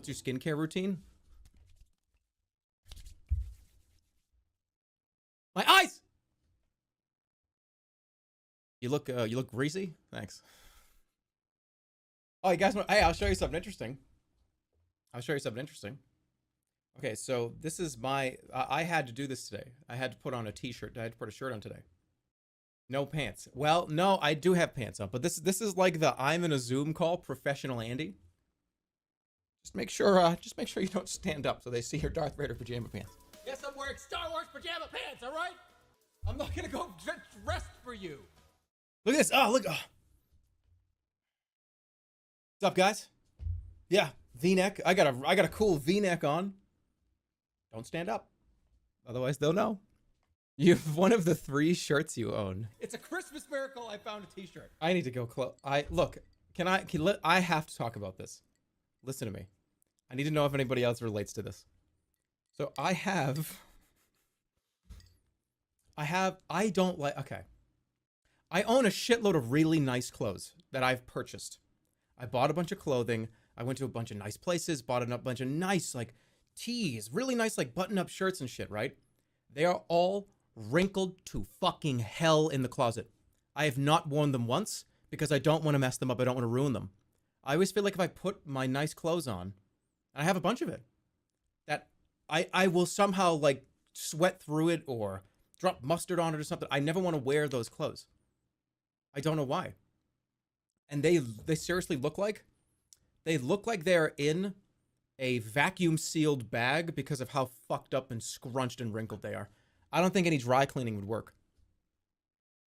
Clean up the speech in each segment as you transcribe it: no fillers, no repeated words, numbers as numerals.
What's your skincare routine? My eyes! You look greasy? Thanks. Oh, you guys want... Hey, I'll show you something interesting. Okay, so this is my... I had to do this today. I had to put on a t-shirt. I had to put a shirt on today. No pants. Well, no, I do have pants on, but this is like the I'm in a Zoom call professional Andy. Just make sure you don't stand up so they see your Darth Vader pajama pants. Yes, I'm wearing Star Wars pajama pants, all right? I'm not gonna go dressed for you. Look at this. Oh, look. Oh. What's up, guys? Yeah, V-neck. I got a cool V-neck on. Don't stand up, otherwise they'll know. You have one of the 3 shirts you own. It's a Christmas miracle. I found a t-shirt. I need to go close. I have to talk about this. Listen to me. I need to know if anybody else relates to this. So I own a shitload of really nice clothes that I've purchased. I bought a bunch of clothing. I went to a bunch of nice places, bought a bunch of nice, like, tees, really nice, like, button-up shirts and shit, right? They are all wrinkled to fucking hell in the closet. I have not worn them once because I don't want to mess them up. I don't want to ruin them. I always feel like if I put my nice clothes on, and I have a bunch of it, that I will somehow, like, sweat through it or drop mustard on it or something. I never want to wear those clothes. I don't know why. And they seriously look like they're in a vacuum sealed bag because of how fucked up and scrunched and wrinkled they are. I don't think any dry cleaning would work.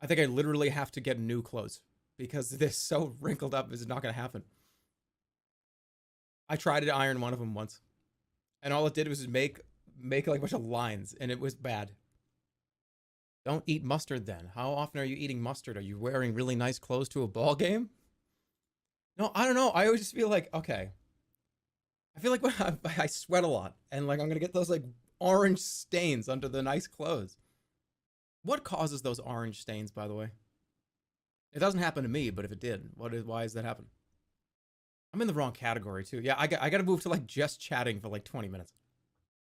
I think I literally have to get new clothes because they're so wrinkled up. It's not going to happen. I tried to iron one of them once, and all it did was make like a bunch of lines, and it was bad. Don't eat mustard then. How often are you eating mustard? Are you wearing really nice clothes to a ball game? No, I don't know. I always just feel like, okay. I feel like when I sweat a lot, and like I'm gonna get those like orange stains under the nice clothes. What causes those orange stains, by the way? It doesn't happen to me, but if it did, why does that happen? I'm in the wrong category too. Yeah, I got to move to like just chatting for like 20 minutes.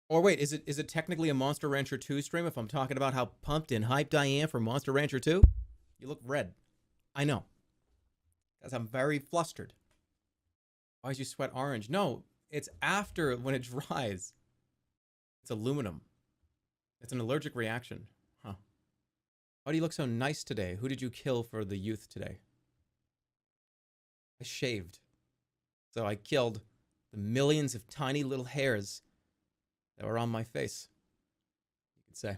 Or wait, is it technically a Monster Rancher 2 stream if I'm talking about how pumped and hyped I am for Monster Rancher 2? You look red. I know. Because I'm very flustered. Why did you sweat orange? No, it's after when it dries. It's aluminum. It's an allergic reaction. Huh. Why do you look so nice today? Who did you kill for the youth today? I shaved. So I killed the millions of tiny little hairs that were on my face. You could say.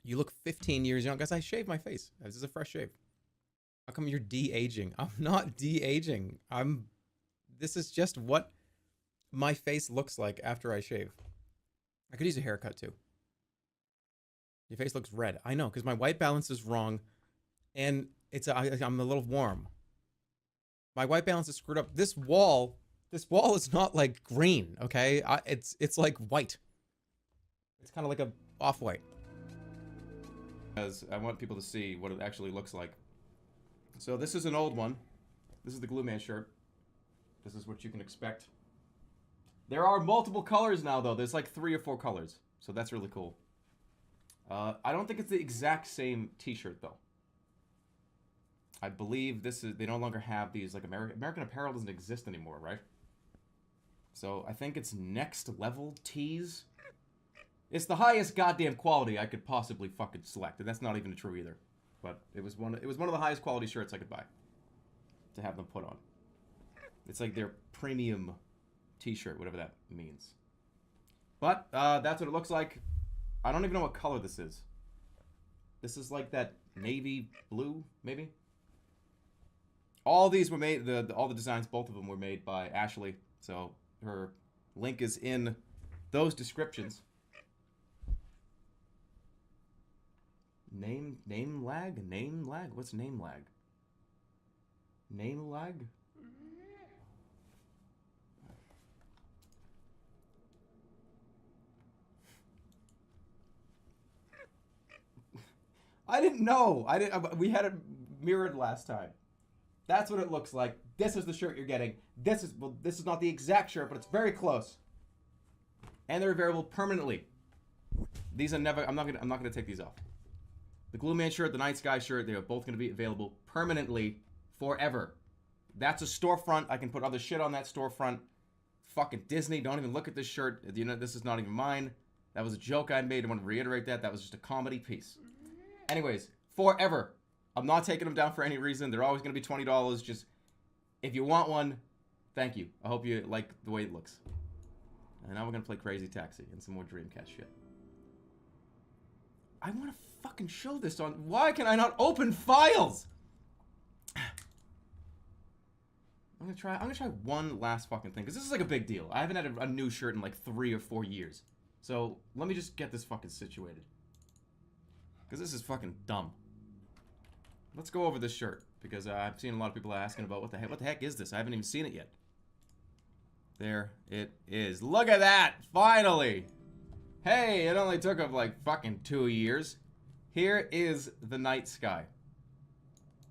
You look 15 years young. Guys, I shaved my face. This is a fresh shave. How come you're de-aging? I'm not de-aging. This is just what my face looks like after I shave. I could use a haircut too. Your face looks red. I know, because my white balance is wrong. And I'm a little warm. My white balance is screwed up. This wall is not like green, okay? It's like white. It's kind of like a off-white. Because I want people to see what it actually looks like. So this is an old one. This is the Glue Man shirt. This is what you can expect. There are multiple colors now, though. There's like 3 or 4 colors. So that's really cool. I don't think it's the exact same t-shirt, though. I believe they no longer have these, like, American Apparel doesn't exist anymore, right? So I think it's next level tees. It's the highest goddamn quality I could possibly fucking select, and that's not even true either. But it was one of the highest quality shirts I could buy to have them put on. It's like their premium t-shirt, whatever that means. But that's what it looks like. I don't even know what color this is. This is like that navy blue, maybe. All these were made, all the designs, both of them were made by Ashley. So her link is in those descriptions. Name lag? What's name lag? Name lag? I didn't know. We had it mirrored last time. That's what it looks like. This is the shirt you're getting. This is not the exact shirt, but it's very close. And they're available permanently. These are never. I'm not gonna take these off. The Glue Man shirt, the Night Sky shirt, they are both gonna be available permanently, forever. That's a storefront. I can put other shit on that storefront. Fucking Disney, don't even look at this shirt. You know, this is not even mine. That was a joke I made. I want to reiterate that. That was just a comedy piece. Anyways, forever. I'm not taking them down for any reason. They're always going to be $20. Just, if you want one, thank you. I hope you like the way it looks. And now we're going to play Crazy Taxi and some more Dreamcast shit. I want to fucking show this on... Why can I not open files? I'm gonna try one last fucking thing, because this is like a big deal. I haven't had a new shirt in like 3 or 4 years. So, let me just get this fucking situated. Because this is fucking dumb. Let's go over this shirt, because I've seen a lot of people asking about what the heck is this? I haven't even seen it yet. There it is. Look at that! Finally! Hey, it only took up like fucking 2 years. Here is the Night Sky.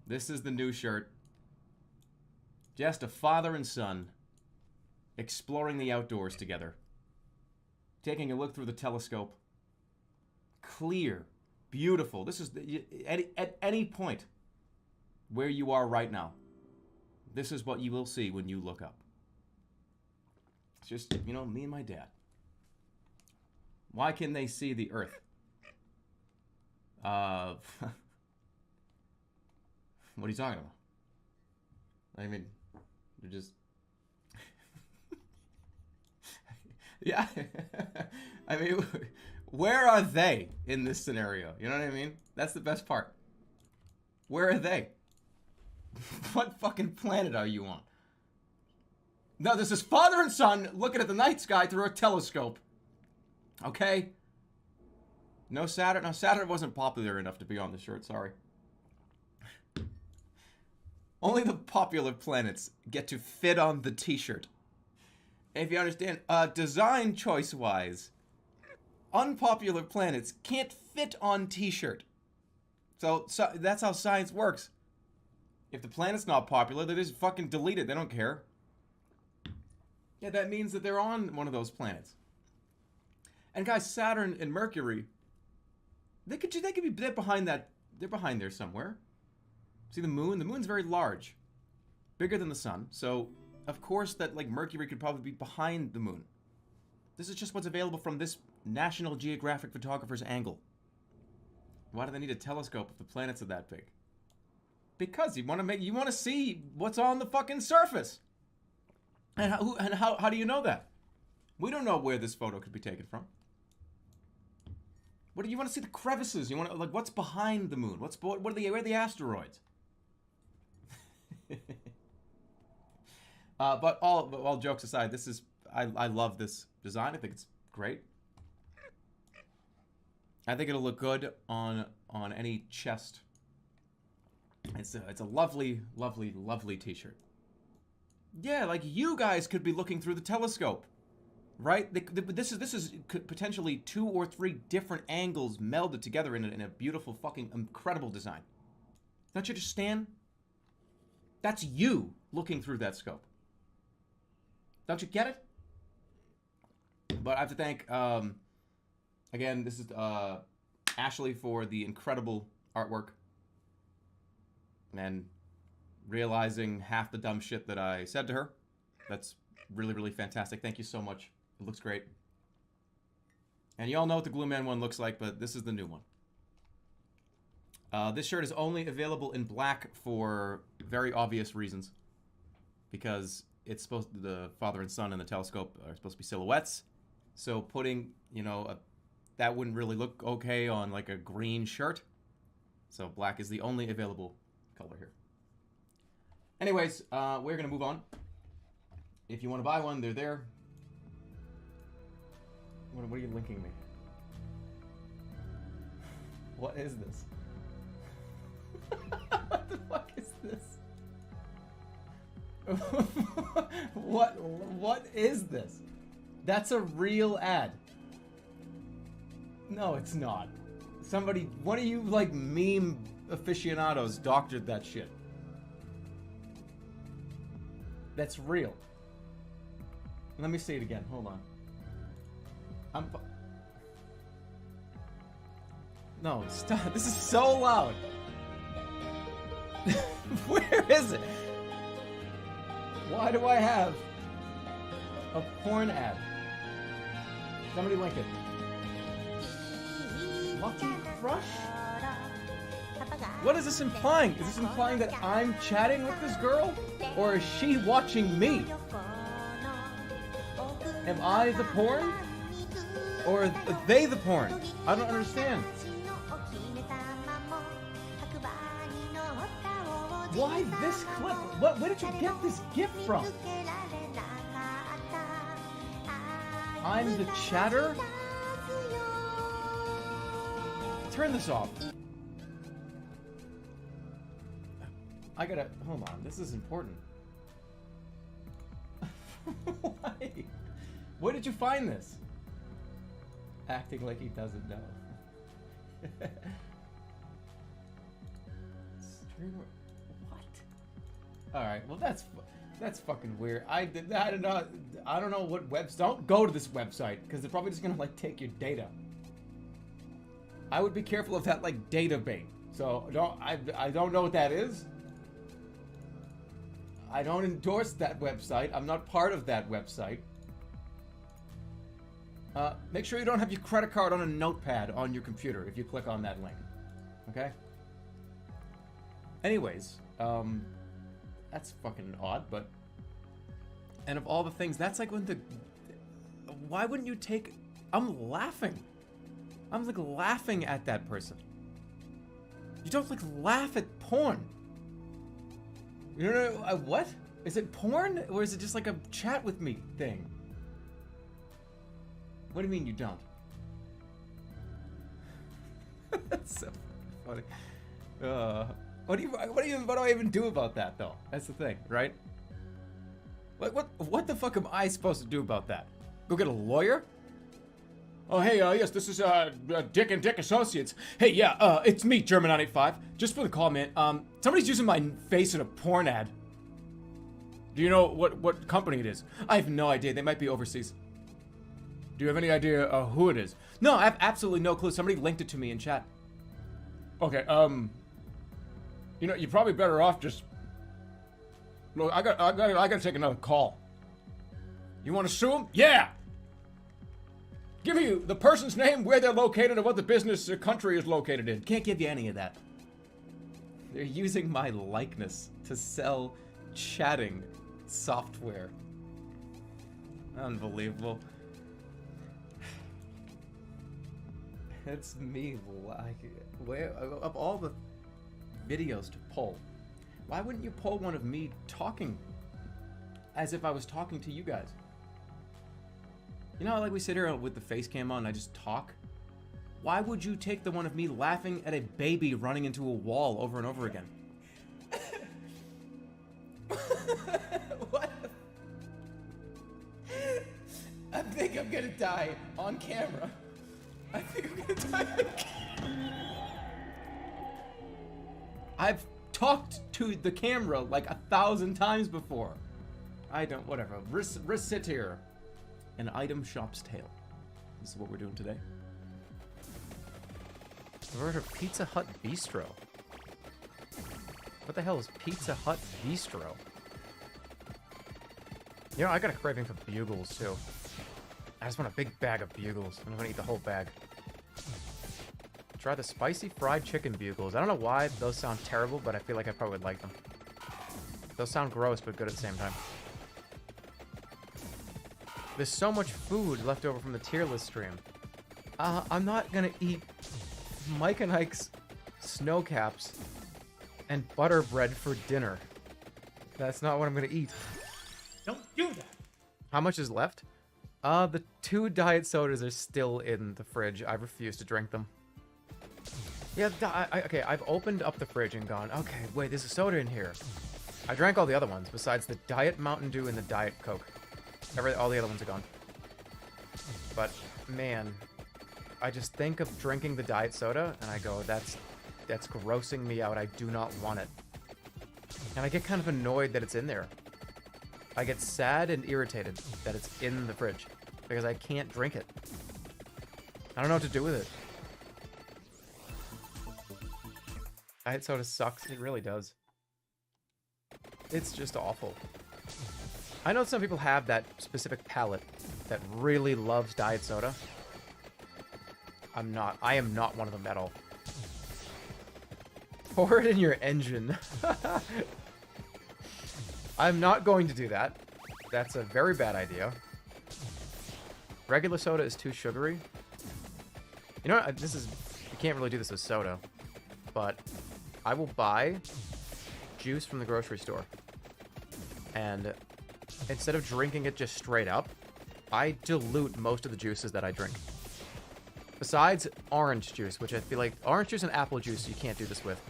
This is the new shirt. Just a father and son exploring the outdoors together. Taking a look through the telescope. Clear. Beautiful. This is at any point where you are right now. This is what you will see when you look up. It's just, you know, me and my dad. Why can they see the Earth? What are you talking about? I mean, they're just... Yeah. I mean, where are they in this scenario? You know what I mean? That's the best part. Where are they? What fucking planet are you on? No, this is father and son looking at the night sky through a telescope. Okay? No Saturn. No, Saturn wasn't popular enough to be on the shirt, sorry. Only the popular planets get to fit on the t-shirt. If you understand, design choice-wise, unpopular planets can't fit on t-shirt. So that's how science works. If the planet's not popular, they just fucking delete it. They don't care. Yeah, that means that they're on one of those planets. And guys, Saturn and Mercury, they could be behind that. They're behind there somewhere. See the moon? The moon's very large, bigger than the sun. So of course that like Mercury could probably be behind the moon. This is just what's available from this National Geographic photographer's angle. Why do they need a telescope if the planets are that big? Because you want to see what's on the fucking surface. And how do you know that? We don't know where this photo could be taken from. What do you want to see? The crevices. You want to, like, what's where are the asteroids? But all jokes aside, this is I love this design. I think it's great. I think it'll look good on any chest. It's a lovely, lovely, lovely t-shirt. Yeah, like you guys could be looking through the telescope, right? This is potentially 2 or 3 different angles melded together in a beautiful, fucking incredible design. Don't you understand? That's you looking through that scope. Don't you get it? But I have to thank, again, this is Ashley for the incredible artwork. And realizing half the dumb shit that I said to her. That's really, really fantastic. Thank you so much. It looks great. And you all know what the Glue Man one looks like, but this is the new one. This shirt is only available in black for very obvious reasons. Because it's supposed to, the father and son in the telescope are supposed to be silhouettes. So putting, you know, that wouldn't really look okay on like a green shirt. So black is the only available color here. Anyways, we're going to move on. If you want to buy one, they're there. What are you linking me? What is this? What the fuck is this? What is this? That's a real ad. No, it's not. Somebody, one of you like meme aficionados doctored that shit. That's real. Let me see it again. Hold on. No, stop. This is so loud. Where is it? Why do I have a porn ad? Somebody link it. Lucky Crush? What is this implying? Is this implying that I'm chatting with this girl? Or is she watching me? Am I the porn? Or are they the porn? I don't understand. Why this clip? Where did you get this gift from? I'm the chatter? Turn this off. I gotta... Hold on, this is important. Why? Where did you find this? Acting like he doesn't know. Streamer... What? Alright, well that's fucking weird. I don't know what website... Don't go to this website, because they're probably just gonna, like, take your data. I would be careful of that, like, data bait. So, I don't know what that is. I don't endorse that website. I'm not part of that website. Make sure you don't have your credit card on a notepad on your computer if you click on that link. Okay? Anyways, that's fucking odd, but... And of all the things, that's like when the... Why wouldn't you take... I'm laughing. I'm like laughing at that person. You don't like laugh at porn. You know, what? Is it porn? Or is it just like a chat with me thing? What do you mean you don't? That's so funny. What do I even do about that though? That's the thing, right? What the fuck am I supposed to do about that? Go get a lawyer? Oh, hey, yes, this is, Dick and Dick Associates. Hey, yeah, it's me, Jerma985. Just for the call, man. Somebody's using my face in a porn ad. Do you know what company it is? I have no idea. They might be overseas. Do you have any idea, who it is? No, I have absolutely no clue. Somebody linked it to me in chat. Okay, you know, you're probably better off just... Look, I gotta take another call. You wanna sue him? Yeah! Give me the person's name, where they're located, and what the business or country is located in. Can't give you any of that. They're using my likeness to sell chatting software. Unbelievable. It's me, like, where of all the videos to pull, why wouldn't you pull one of me talking as if I was talking to you guys? You know how, like, we sit here with the face cam on and I just talk? Why would you take the one of me laughing at a baby running into a wall over and over again? What? I think I'm gonna die on camera. I think I'm gonna die on camera. I've talked to the camera like 1,000 times before. I don't, whatever. Sit here. An item shop's tale. This is what we're doing today. I've heard of Pizza Hut Bistro. What the hell is Pizza Hut Bistro? You know, I got a craving for bugles too. I just want a big bag of bugles. I'm gonna eat the whole bag. Try the spicy fried chicken bugles. I don't know why those sound terrible, but I feel like I probably would like them. Those sound gross, but good at the same time. There's so much food left over from the tier list stream. I'm not gonna eat Mike and Ike's snow caps and butter bread for dinner. That's not what I'm gonna eat. Don't do that. How much is left? The 2 diet sodas are still in the fridge. I refuse to drink them. Yeah, okay, I've opened up the fridge and gone, okay, wait, there's a soda in here. I drank all the other ones, besides the Diet Mountain Dew and the Diet Coke. All the other ones are gone. But, man, I just think of drinking the diet soda, and I go, that's grossing me out. I do not want it. And I get kind of annoyed that it's in there. I get sad and irritated that it's in the fridge because I can't drink it. I don't know what to do with it. Diet soda sucks. It really does. It's just awful. I know some people have that specific palate that really loves diet soda. I'm not. I am not one of them at all. Pour it in your engine. I'm not going to do that. That's a very bad idea. Regular soda is too sugary. You know what? This is... You can't really do this with soda. But I will buy juice from the grocery store. And instead of drinking it just straight up, I dilute most of the juices that I drink. Besides orange juice, which I feel like... Orange juice and apple juice you can't do this with.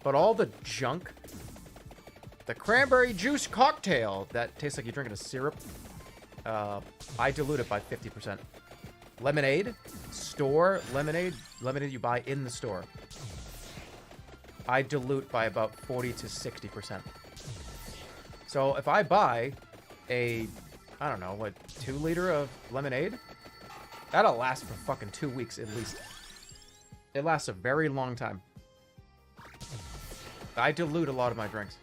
But all the junk... The cranberry juice cocktail that tastes like you're drinking a syrup. I dilute it by 50%. Lemonade, store lemonade you buy in the store. I dilute by about 40 to 60%. So if I buy a, I don't know, what, 2 liter of lemonade, that'll last for fucking 2 weeks at least. It lasts a very long time. I dilute a lot of my drinks.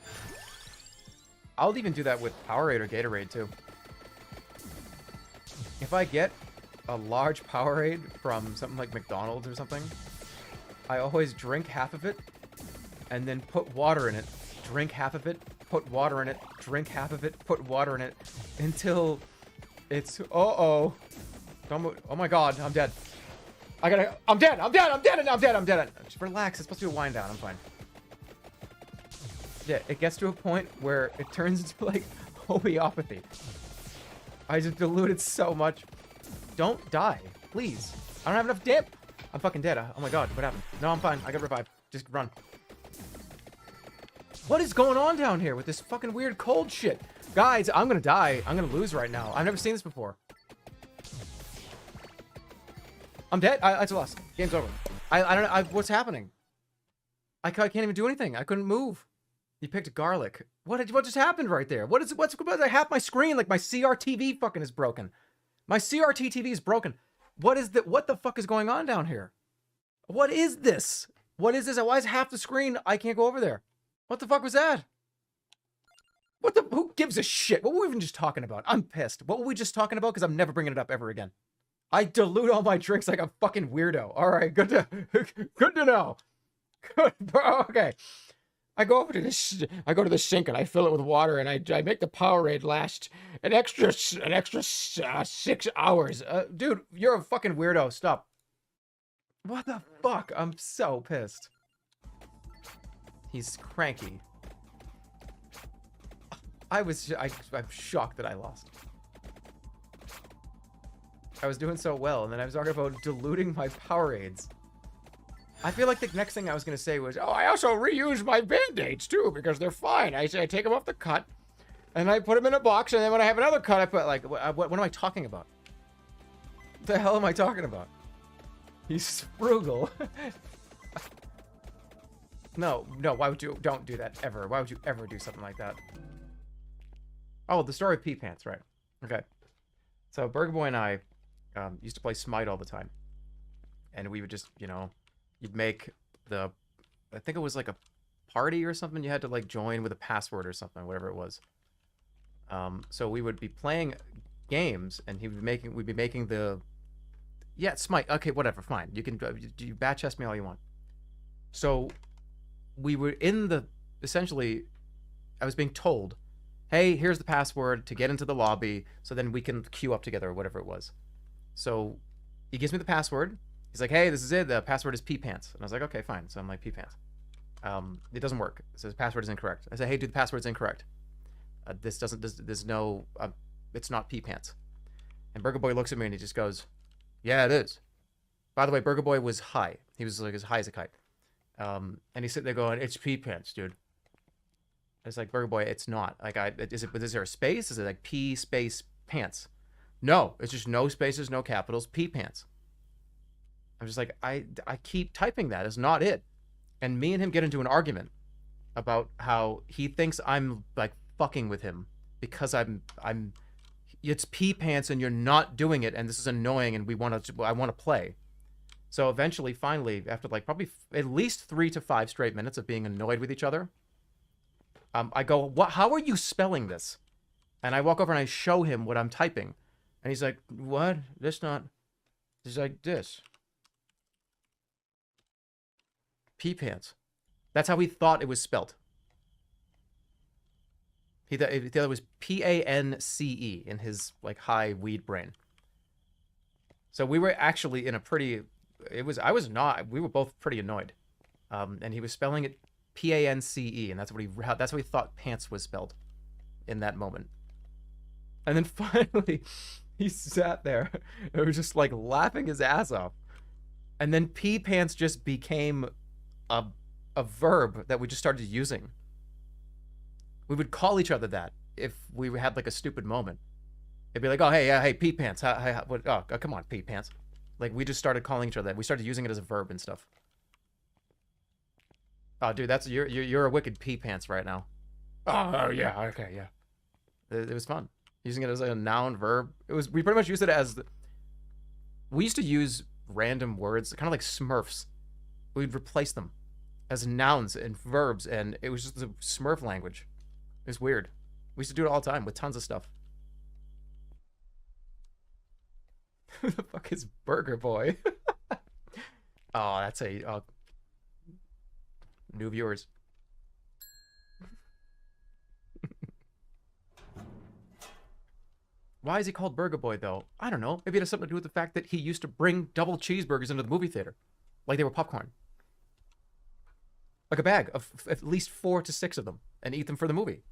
I'll even do that with Powerade or Gatorade, too. If I get a large Powerade from something like McDonald's or something, I always drink half of it, and then put water in it. Drink half of it, put water in it, drink half of it, put water in it, until it's, uh-oh. Oh my god, I'm dead. I'm dead. Just relax, it's supposed to be a wind down, I'm fine. Yeah, it gets to a point where it turns into, like, homeopathy. I just diluted so much. Don't die, please. I don't have enough dip. I'm fucking dead. Oh my god, what happened? No, I'm fine. I got revived. Just run. What is going on down here with this fucking weird cold shit? Guys, I'm gonna die. I'm gonna lose right now. I've never seen this before. I'm dead? I just lost. Game's over. I don't know. What's happening? I can't even do anything. I couldn't move. You picked garlic. What just happened right there? What's half my screen? Like my CRTV fucking is broken. My CRT TV is broken. What the fuck is going on down here? What is this? What is this? Why is half the screen? I can't go over there. What the fuck was that? Who gives a shit? What were we even just talking about? I'm pissed. What were we just talking about? Because I'm never bringing it up ever again. I dilute all my drinks like a fucking weirdo. All right, good to know. Good, okay. I go to the sink and I fill it with water and I make the Powerade last an extra 6 hours. Dude, you're a fucking weirdo. Stop. What the fuck? I'm so pissed. He's cranky. I'm shocked that I lost. I was doing so well, and then I was talking about diluting my Powerades. I feel like the next thing I was going to say was, oh, I also reuse my Band-Aids, too, because they're fine. I take them off the cut, and I put them in a box, and then when I have another cut, I put, like, what am I talking about? What the hell am I talking about? He's frugal. No, why would you, don't do that, ever. Why would you ever do something like that? Oh, the story of Pee Pants, right. Okay. So, Burger Boy and I used to play Smite all the time. And we would just, you know, you'd make I think it was like a party or something you had to like join with a password or something, whatever it was. So we would be playing games and we'd be making yeah, Smite. Okay, whatever, fine. You can, you bat chest me all you want. So we were essentially, I was being told, hey, here's the password to get into the lobby so then we can queue up together or whatever it was. So he gives me the password. He's like, hey, this is it. The password is Pee Pants. And I was like, okay, fine. So I'm like, Pee Pants. It doesn't work. It says password is incorrect. I say, hey, dude, the password's incorrect. It's not Pee Pants. And Burger Boy looks at me and he just goes, yeah, it is. By the way, Burger Boy was high. He was like as high as a kite. And he's sitting there going, it's Pee Pants, dude. It's like, Burger Boy, it's not. Like, is there a space? Is it like P space pants? No, it's just no spaces, no capitals, Pee Pants. I'm just like, I keep typing that. It's not it. And me and him get into an argument about how he thinks I'm like fucking with him because it's pee pants and you're not doing it, and this is annoying, and I want to play. So eventually, finally, after like probably at least 3 to 5 straight minutes of being annoyed with each other, I go, "What? How are you spelling this?" And I walk over and I show him what I'm typing, and he's like, "What? That's not. It's like this. Pee pants." That's how he thought it was spelled. He thought it was Pance in his like high weed brain. So we were actually in a pretty. I was not. We were both pretty annoyed, and he was spelling it Pance, and that's what he thought pants was spelled, in that moment. And then finally, he sat there and was just like laughing his ass off, and then pee pants just became a verb that we just started using. We would call each other that if we had like a stupid moment. It'd be like, "Oh, hey, pee pants. Oh, come on, pee pants." Like, we just started calling each other that. We started using it as a verb and stuff. Oh, dude, you're a wicked pee pants right now. Oh yeah, okay, yeah. It was fun using it as a noun, verb. We pretty much used it as we used to use random words, kind of like Smurfs. We'd replace them as nouns and verbs, and it was just the Smurf language. It was weird. We used to do it all the time with tons of stuff. Who the fuck is Burger Boy? Oh, that's new viewers. Why is he called Burger Boy, though? I don't know. Maybe it has something to do with the fact that he used to bring double cheeseburgers into the movie theater. Like they were popcorn. Like a bag of at least 4 to 6 of them, and eat them for the movie.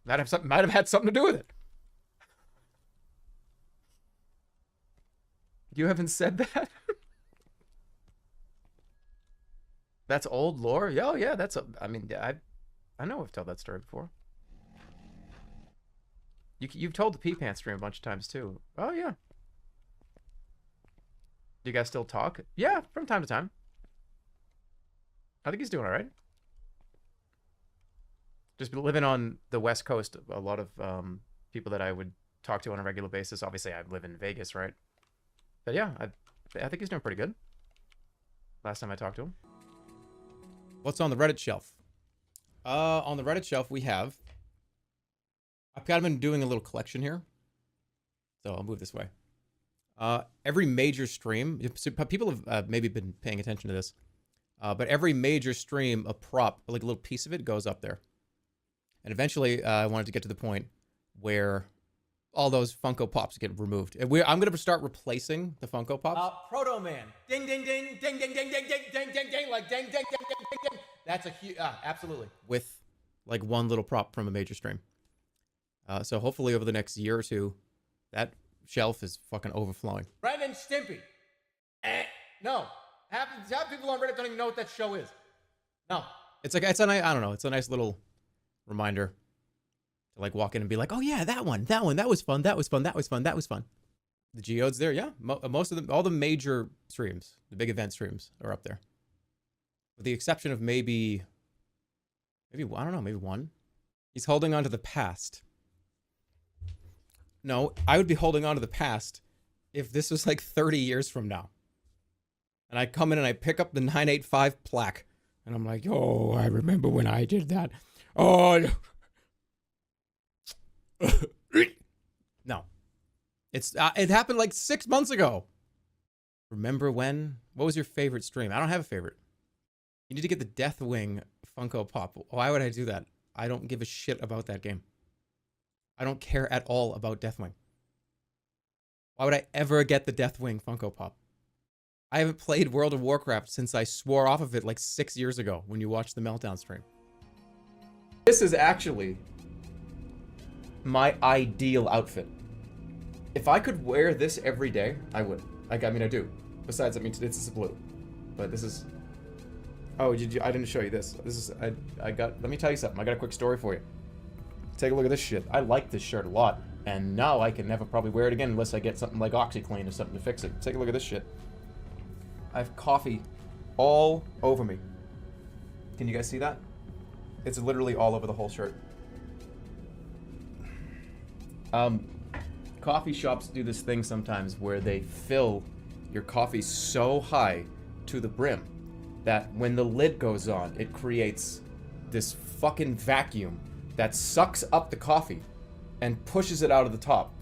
Might have had something to do with it. You haven't said that? That's old lore? Oh, yeah, I know I've told that story before. You've told the Pee Pants stream a bunch of times, too. Oh, yeah. Do you guys still talk? Yeah, from time to time. I think he's doing all right. Just living on the West Coast, a lot of people that I would talk to on a regular basis. Obviously, I live in Vegas, right? But yeah, I think he's doing pretty good. Last time I talked to him. What's on the Reddit shelf? On the Reddit shelf, we have... I've kind of been doing a little collection here. So I'll move this way. Every major stream... People have maybe been paying attention to this. But every major stream, a prop, like a little piece of it, goes up there. And eventually, I wanted to get to the point where all those Funko Pops get removed. I'm going to start replacing the Funko Pops. Proto Man. Ding, ding, ding, ding, ding, ding, ding, ding, ding, ding, ding, like ding, ding, ding, ding, ding, ding. That's a huge, absolutely. With like one little prop from a major stream. So hopefully over the next year or two, that shelf is fucking overflowing. Ren and Stimpy. No. Half people on Reddit don't even know what that show is. No. It's I don't know. It's a nice little reminder to like walk in and be like, "Oh yeah, that one, that was fun, that was fun. The geodes there, yeah. Most of them, all the major streams, the big event streams are up there. With the exception of maybe I don't know, maybe one. He's holding on to the past. No, I would be holding on to the past if this was like 30 years from now. And I come in and I pick up the 985 plaque. And I'm like, "Oh, I remember when I did that. Oh, no. It happened like 6 months ago. Remember when? What was your favorite stream? I don't have a favorite. You need to get the Deathwing Funko Pop. Why would I do that? I don't give a shit about that game. I don't care at all about Deathwing. Why would I ever get the Deathwing Funko Pop? I haven't played World of Warcraft since I swore off of it like 6 years ago when you watched the Meltdown stream. This is actually my ideal outfit. If I could wear this every day, I would. I do. Besides, it's blue. But this is... Oh, I didn't show you this. Let me tell you something. I got a quick story for you. Take a look at this shit. I like this shirt a lot. And now I can never probably wear it again unless I get something like OxyClean or something to fix it. Take a look at this shit. I have coffee all over me. Can you guys see that? It's literally all over the whole shirt. Coffee shops do this thing sometimes where they fill your coffee so high to the brim that when the lid goes on, it creates this fucking vacuum that sucks up the coffee and pushes it out of the top.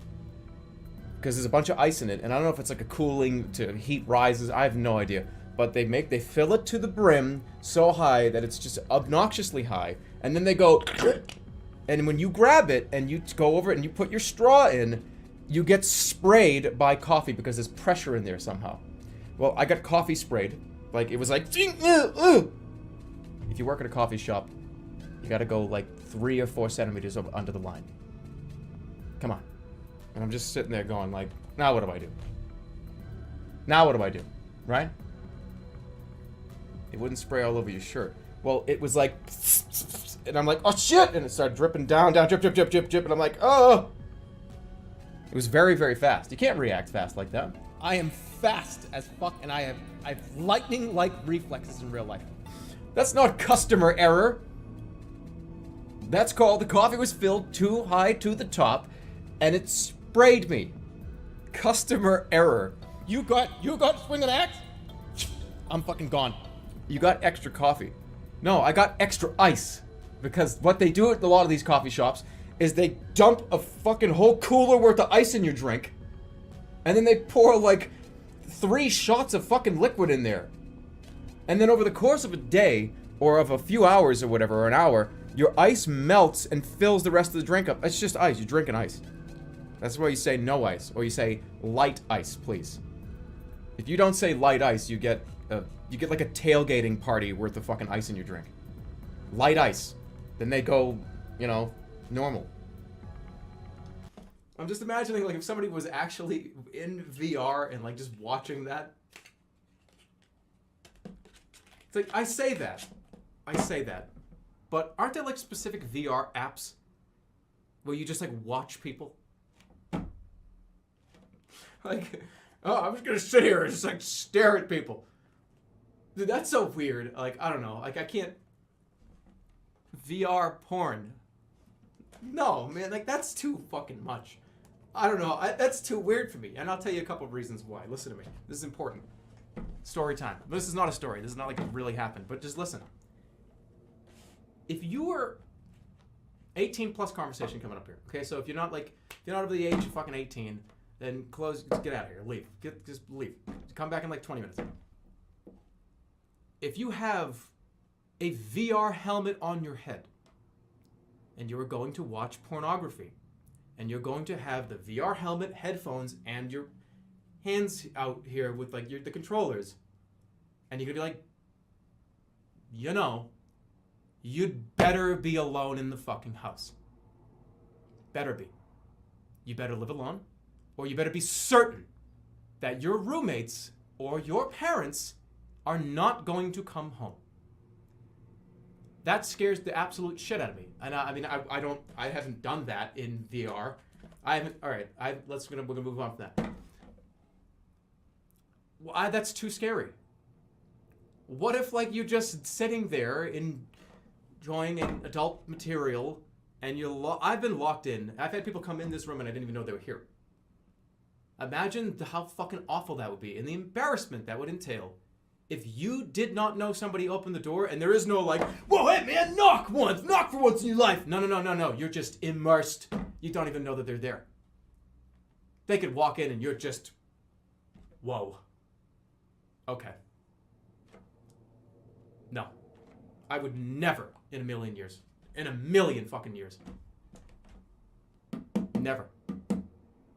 Because there's a bunch of ice in it, and I don't know if it's like a cooling to heat rises, I have no idea. But they fill it to the brim so high that it's just obnoxiously high, and then they go, and when you grab it and you go over it and you put your straw in, you get sprayed by coffee because there's pressure in there somehow. Well, I got coffee sprayed. Like, it was like, if you work at a coffee shop, you gotta go like 3 or 4 centimeters under the line. Come on. And I'm just sitting there going like, now what do I do? Now what do I do? Right? It wouldn't spray all over your shirt. Well, it was like, and I'm like, oh shit! And it started dripping down, drip, drip, drip, drip, drip, and I'm like, oh! It was very, very fast. You can't react fast like that. I am fast as fuck, and I have lightning-like reflexes in real life. That's not customer error. That's called the coffee was filled too high to the top, and it sprayed me. Customer error. You got swinging axe? I'm fucking gone. You got extra coffee. No, I got extra ice. Because what they do at a lot of these coffee shops is they dump a fucking whole cooler worth of ice in your drink, and then they pour like 3 shots of fucking liquid in there. And then over the course of a day, or of a few hours or whatever, or an hour, your ice melts and fills the rest of the drink up. It's just ice. You're drinking ice. That's why you say no ice, or you say light ice, please. If you don't say light ice, you get like a tailgating party worth of fucking ice in your drink. Light ice. Then they go, you know, normal. I'm just imagining like if somebody was actually in VR and like just watching that. It's like, I say that. But aren't there like specific VR apps where you just like watch people? Like, oh, I'm just gonna sit here and just like stare at people. Dude, that's so weird. Like, I don't know. Like, I can't. VR porn. No, man. Like, that's too fucking much. I don't know. That's too weird for me. And I'll tell you a couple of reasons why. Listen to me. This is important. Story time. This is not a story. This is not like it really happened. But just listen. If you were 18 plus conversation coming up here. Okay, so if you're not over the age of fucking 18, then just get out of here. Leave. Just leave. Come back in like 20 minutes. If you have a VR helmet on your head and you're going to watch pornography and you're going to have the VR helmet, headphones, and your hands out here with like the controllers, and you're gonna be like, you know, you'd better be alone in the fucking house. Better be. You better live alone, or you better be certain that your roommates or your parents are not going to come home. That scares the absolute shit out of me. And I haven't done that in VR. I haven't. All right, we're gonna move on from that. Well, that's too scary. What if like you're just sitting there enjoying an adult material, and I've been locked in. I've had people come in this room and I didn't even know they were here. Imagine how fucking awful that would be, and the embarrassment that would entail. If you did not know somebody opened the door, and there is no like, whoa, hey man, knock for once in your life. No. You're just immersed. You don't even know that they're there. They could walk in and you're just, whoa. Okay. No. I would never in a million years. In a million fucking years. Never.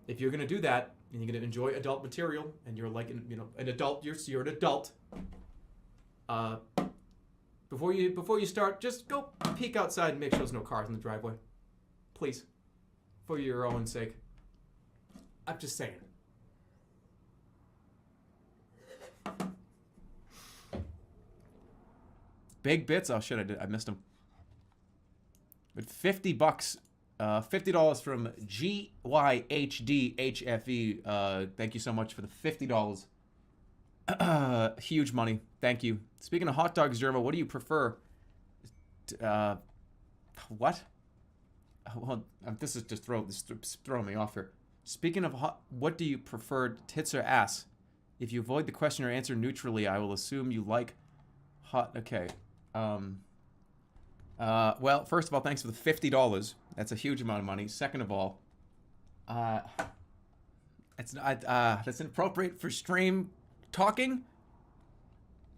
If you're gonna do that, and you're gonna enjoy adult material, and you're like, an adult, you're an adult. Before you start, just go peek outside and make sure there's no cars in the driveway, please, for your own sake. I'm just saying. Big bits. Oh shit! I missed them. But $50, $50 from GYHDHFE. Thank you so much for the $50. Huge money. Thank you. Speaking of hot dogs, Jerma, what do you prefer? What? Well, this is just throwing me off here. Speaking of hot, what do you prefer, tits or ass? If you avoid the question or answer neutrally, I will assume you like hot. Okay. Well, first of all, thanks for the $50. That's a huge amount of money. Second of all, it's not that's inappropriate for stream talking.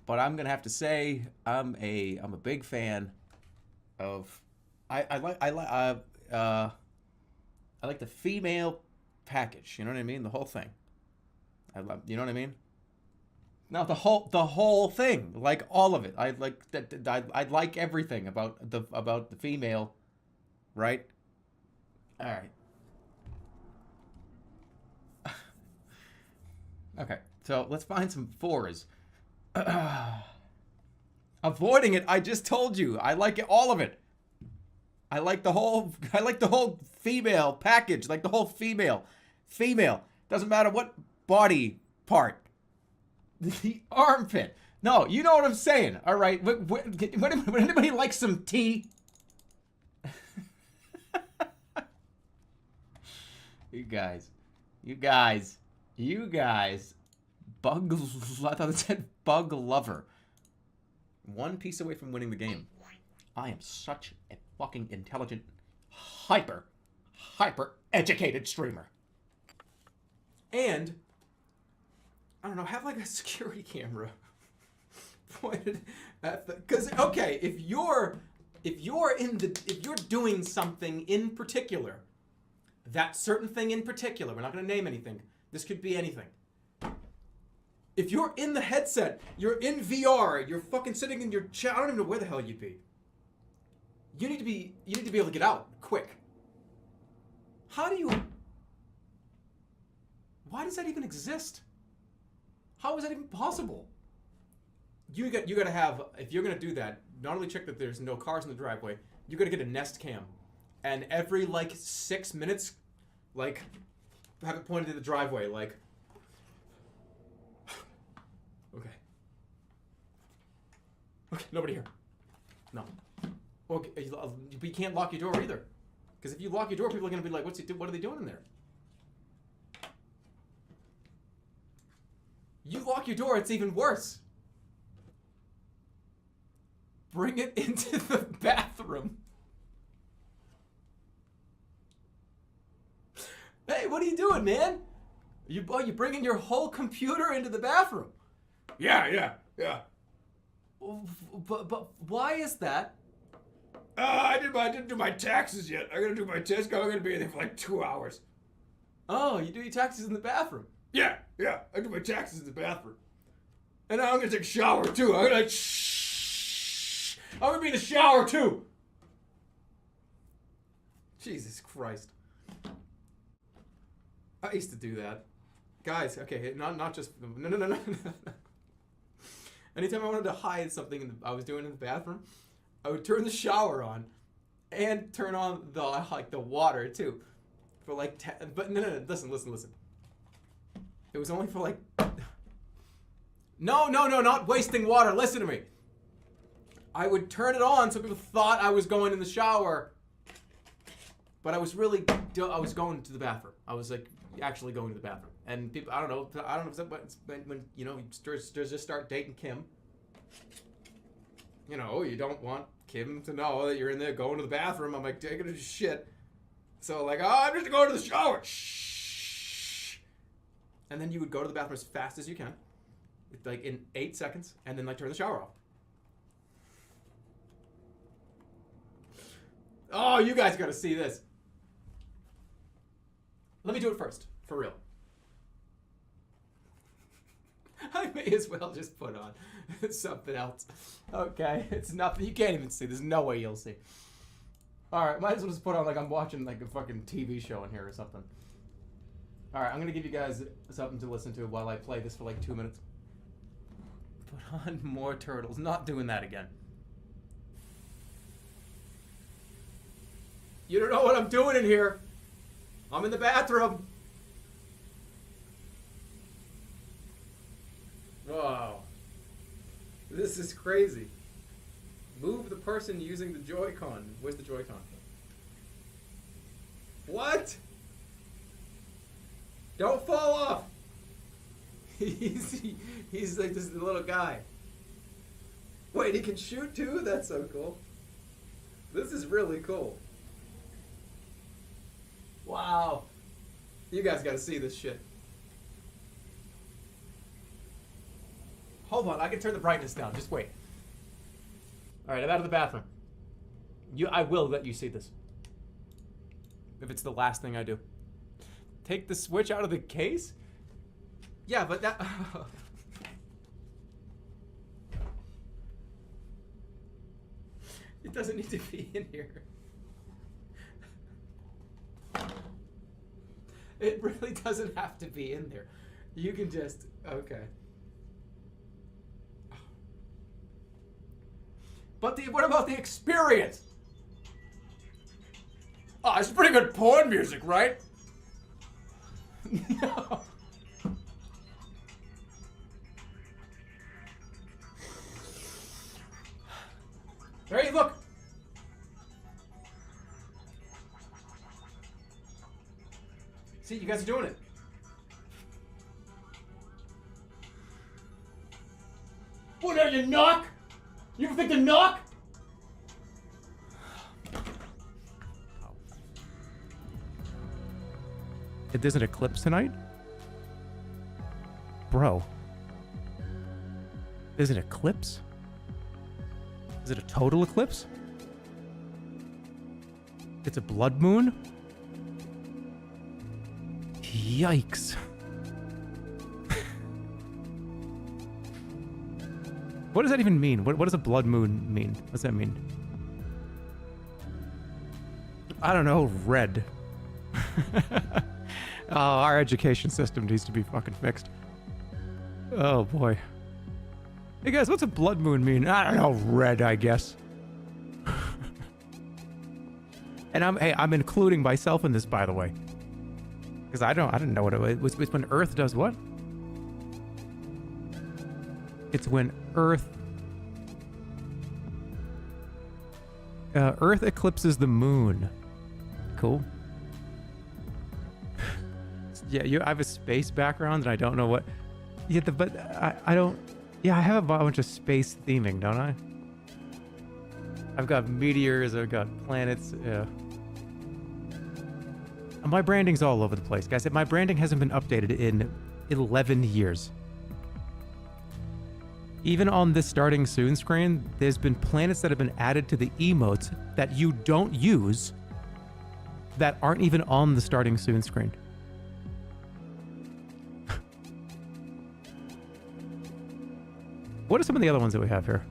But I'm gonna have to say I'm a big fan of I like the female package. You know what I mean? The whole thing. I love. You know what I mean? No, the whole thing, like all of it. I like that. I like everything about the female, right? All right. Okay, so let's find some fours. Avoiding it. I just told you. I like it, all of it. I like the whole female package. Like the whole female. Doesn't matter what body part. The armpit. No, you know what I'm saying. All right. Would anybody like some tea? You guys. Bug. I thought it said bug lover. One piece away from winning the game. I am such a fucking intelligent, hyper educated streamer. And I don't know, have like a security camera pointed at the, because okay, if you're doing something in particular, that certain thing in particular, we're not going to name anything. This could be anything. If you're in the headset, you're in VR, you're fucking sitting in your chair, I don't even know where the hell you'd be. You need to be able to get out quick. Why does that even exist? How is that even possible? You got to have, if you're gonna do that, not only check that there's no cars in the driveway, you got to get a Nest Cam, and every like 6 minutes, like have it pointed to the driveway, like. Okay. Okay, nobody here. No. Okay, but you can't lock your door either, because if you lock your door, people are gonna be like, what are they doing in there? You lock your door, it's even worse. Bring it into the bathroom. Hey, what are you doing, man? You bringing your whole computer into the bathroom? Yeah. But why is that? I didn't do my taxes yet. I gotta do my taxes. I'm gonna be in there for like 2 hours. Oh, you do your taxes in the bathroom? Yeah. I do my taxes in the bathroom. And now I'm gonna take a shower too. I'm gonna be in the shower too. Jesus Christ. I used to do that. Guys, okay, not just no. Anytime I wanted to hide something I was doing in the bathroom, I would turn the shower on and turn on the water too. For like but no, listen. It was only for like No, not wasting water. Listen to me. I would turn it on so people thought I was going in the shower, but I was really going to the bathroom. I was like actually going to the bathroom. And people, I don't know if that's when you know, you just start dating Kim. You know, you don't want Kim to know that you're in there going to the bathroom. I'm like taking a shit. So like, I'm just going to the shower. Shh. And then you would go to the bathroom as fast as you can, like in 8 seconds, and then like turn the shower off. Oh, you guys gotta see this. Let me do it first, for real. I may as well just put on something else. Okay, it's nothing. You can't even see. There's no way you'll see. Alright, might as well just put on like I'm watching like a fucking TV show in here or something. Alright, I'm gonna give you guys something to listen to while I play this for like 2 minutes. Put on more turtles. Not doing that again. You don't know what I'm doing in here. I'm in the bathroom. Wow. This is crazy. Move the person using the Joy-Con. Where's the Joy-Con? What? Don't fall off. He's like this little guy. Wait, he can shoot too? That's so cool. This is really cool. Wow. You guys gotta see this shit. Hold on, I can turn the brightness down. Just wait. Alright, I'm out of the bathroom. I will let you see this. If it's the last thing I do. Take the switch out of the case? Yeah, but that... It doesn't need to be in here. It really doesn't have to be in there. You can just... Okay. But what about the experience? Oh, it's pretty good porn music, right? No. Hey, look. See, you guys are doing it. What are you, knock? You ever think to knock? There's an eclipse tonight? Bro. There's an eclipse? Is it a total eclipse? It's a blood moon? Yikes. What does that even mean? What does a blood moon mean? What does that mean? I don't know. Red. Oh, our education system needs to be fucking fixed. Oh boy. Hey guys, what's a blood moon mean? I don't know. Red, I guess. And I'm including myself in this, by the way, because I didn't know what it was. It's when Earth does what? It's when Earth eclipses the moon. Cool. Yeah, I have a space background and I don't know what. Yeah, but I don't. Yeah, I have a bunch of space theming, don't I? I've got meteors. I've got planets. Yeah. My branding's all over the place, guys. My branding hasn't been updated in 11 years. Even on this starting soon screen, there's been planets that have been added to the emotes that you don't use that aren't even on the starting soon screen. What are some of the other ones that we have here?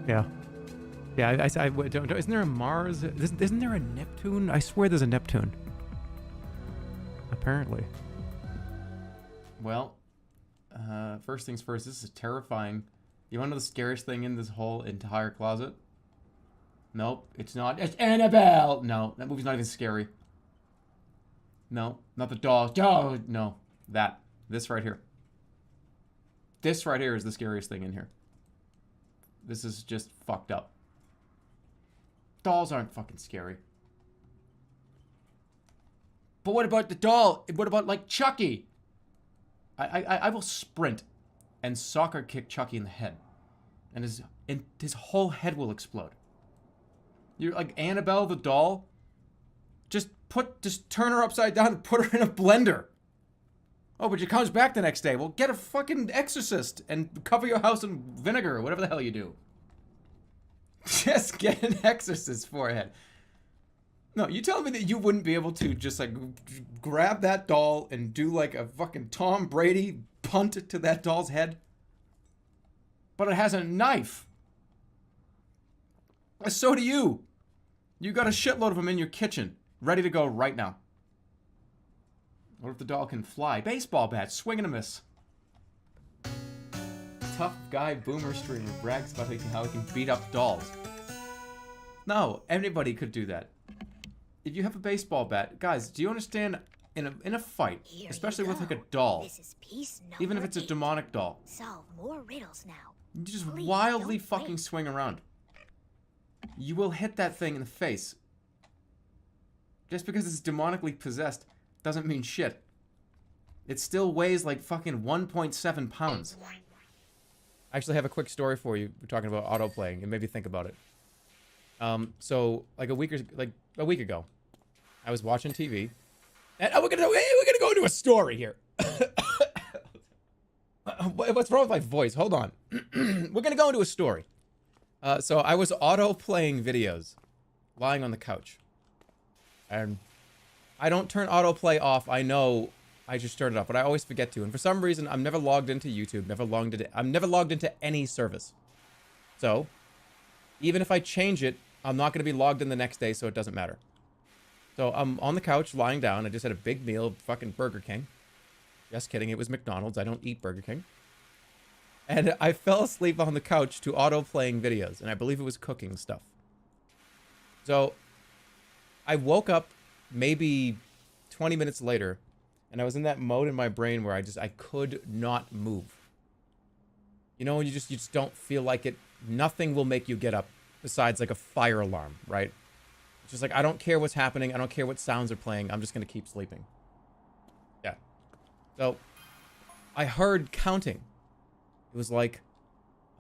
Yeah. Yeah, isn't there a Mars? Isn't there a Neptune? I swear there's a Neptune. Apparently. Well, first things first, this is terrifying. You want to know the scariest thing in this whole entire closet? Nope, it's not. It's Annabelle! No, that movie's not even scary. No, not the doll. Oh, no. This right here. This right here is the scariest thing in here. This is just fucked up. Dolls aren't fucking scary. But what about the doll? What about, like, Chucky? I will sprint and soccer kick Chucky in the head. And his whole head will explode. You're like Annabelle the doll? Just turn her upside down and put her in a blender. Oh, but she comes back the next day. Well, get a fucking exorcist and cover your house in vinegar or whatever the hell you do. Just get an exorcist forehead. No, you telling me that you wouldn't be able to just, like, grab that doll and do, like, a fucking Tom Brady punt to that doll's head? But it has a knife. So do you. You got a shitload of them in your kitchen, ready to go right now. What if the doll can fly? Baseball bat, swing and a miss. Tough guy boomer streamer brags about how he can beat up dolls. No, anybody could do that. If you have a baseball bat, guys, do you understand? In a fight, Here especially you with like go. a doll, This is piece even if number it's a 8. demonic doll, Solve more riddles now. you just Please wildly don't fucking wait. swing around. you will hit that thing in the face. Just because it's demonically possessed doesn't mean shit. It still weighs like fucking 1.7 pounds. I actually have a quick story for you. We're talking about autoplaying. It made me think about it. So like a week ago, I was watching TV, and we're gonna go into a story here. What's wrong with my voice? Hold on. We're gonna go into a story. So I was auto-playing videos, lying on the couch, and I don't turn autoplay off. I know I just turned it off, but I always forget to. And for some reason, I'm never logged into YouTube. I'm never logged into any service. So even if I change it, I'm not gonna be logged in the next day, so it doesn't matter. So I'm on the couch, lying down. I just had a big meal, fucking Burger King. Just kidding, it was McDonald's. I don't eat Burger King. And I fell asleep on the couch to auto-playing videos, and I believe it was cooking stuff. So I woke up maybe 20 minutes later, and I was in that mode in my brain where I could not move. You know, when you just don't feel like it. Nothing will make you get up besides like a fire alarm, right? It's just like, I don't care what's happening. I don't care what sounds are playing. I'm just going to keep sleeping. Yeah. So I heard counting. It was like,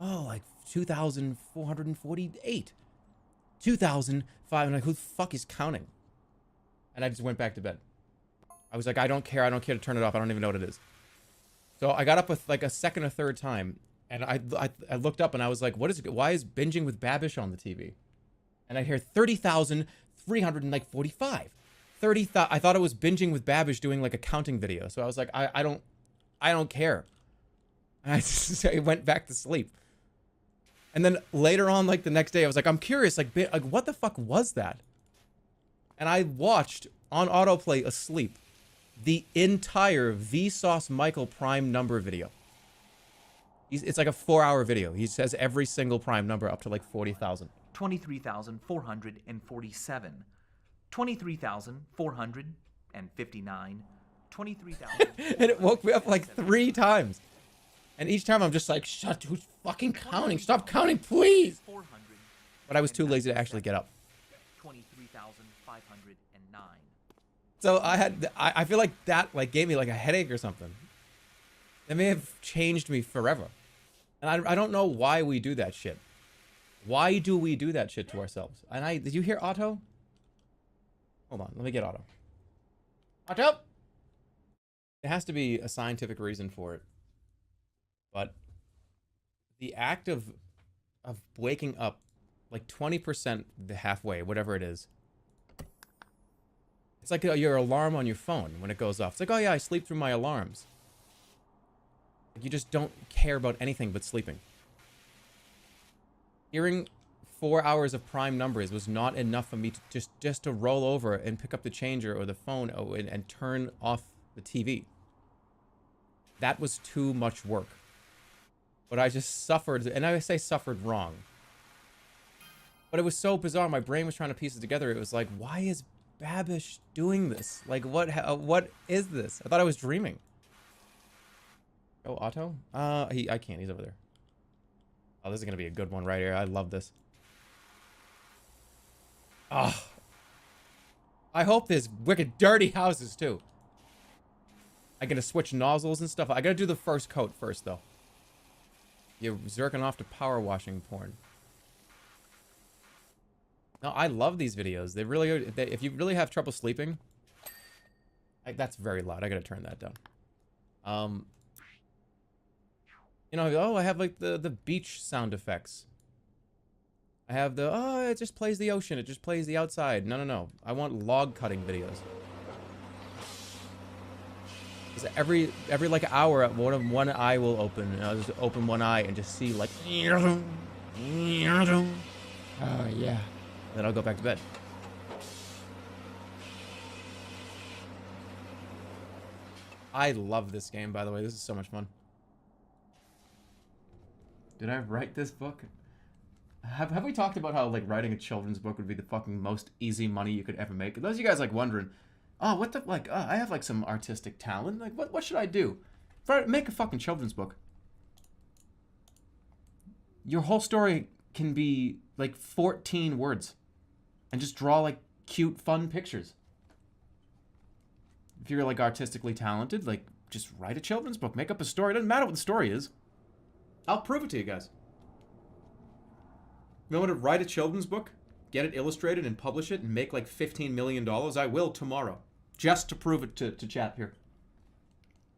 oh, like 2,448. 2,005. I'm like, who the fuck is counting? And I just went back to bed. I was like, I don't care. I don't care to turn it off. I don't even know what it is. So I got up with like a second or third time. And I looked up and I was like, what is it? Why is Binging with Babish on the TV? And I hear 30,345. 30,000. I thought it was Binging with Babish doing like a counting video. So I was like, I don't care. And I went back to sleep. And then later on, like the next day, I was like, I'm curious, like what the fuck was that? And I watched on autoplay asleep the entire Vsauce Michael prime number video. It's like a 4-hour video. He says every single prime number up to like 40,000. 23,447. 23,459. 23,000. And it woke me up like 3 times. And each time I'm just like, shut, who's fucking counting? Stop counting, please. But I was too lazy to actually get up. 23,509. So I feel like that like gave me like a headache or something. That may have changed me forever. And I don't know why we do that shit. Why do we do that shit to ourselves? And did you hear Otto? Hold on, let me get Otto. Otto! There has to be a scientific reason for it. But the act of waking up like 20% the halfway, whatever it is. It's like your alarm on your phone when it goes off. It's like, oh yeah, I sleep through my alarms. You just don't care about anything but sleeping. Hearing 4 hours of prime numbers was not enough for me to just to roll over and pick up the changer or the phone and turn off the TV. That was too much work. But I just suffered, and I say suffered wrong. But it was so bizarre. My brain was trying to piece it together. It was like, why is Babish doing this? Like, what is this? I thought I was dreaming. Oh, Otto? I can't. He's over there. Oh, this is gonna be a good one right here. I love this. Oh. I hope there's wicked dirty houses too. I gotta switch nozzles and stuff. I gotta do the first coat first though. You're zerking off to power washing porn. No, I love these videos. They really are. If you really have trouble sleeping, that's very loud. I gotta turn that down. You know, oh, I have like the beach sound effects. I have it just plays the ocean. It just plays the outside. No. I want log cutting videos. Every like hour, one eye will open, and I'll just open one eye and just see like, oh yeah. Then I'll go back to bed. I love this game, by the way. This is so much fun. Did I write this book? Have we talked about how like writing a children's book would be the fucking most easy money you could ever make? Those of you guys like wondering, oh, what the like? I have like some artistic talent. Like, what should I do? Make a fucking children's book. Your whole story can be like 14 words and just draw like cute, fun pictures. If you're like artistically talented, like just write a children's book, make up a story. It doesn't matter what the story is. I'll prove it to you guys. You want me to write a children's book, get it illustrated and publish it and make like $15 million? I will tomorrow. Just to prove it to chat here.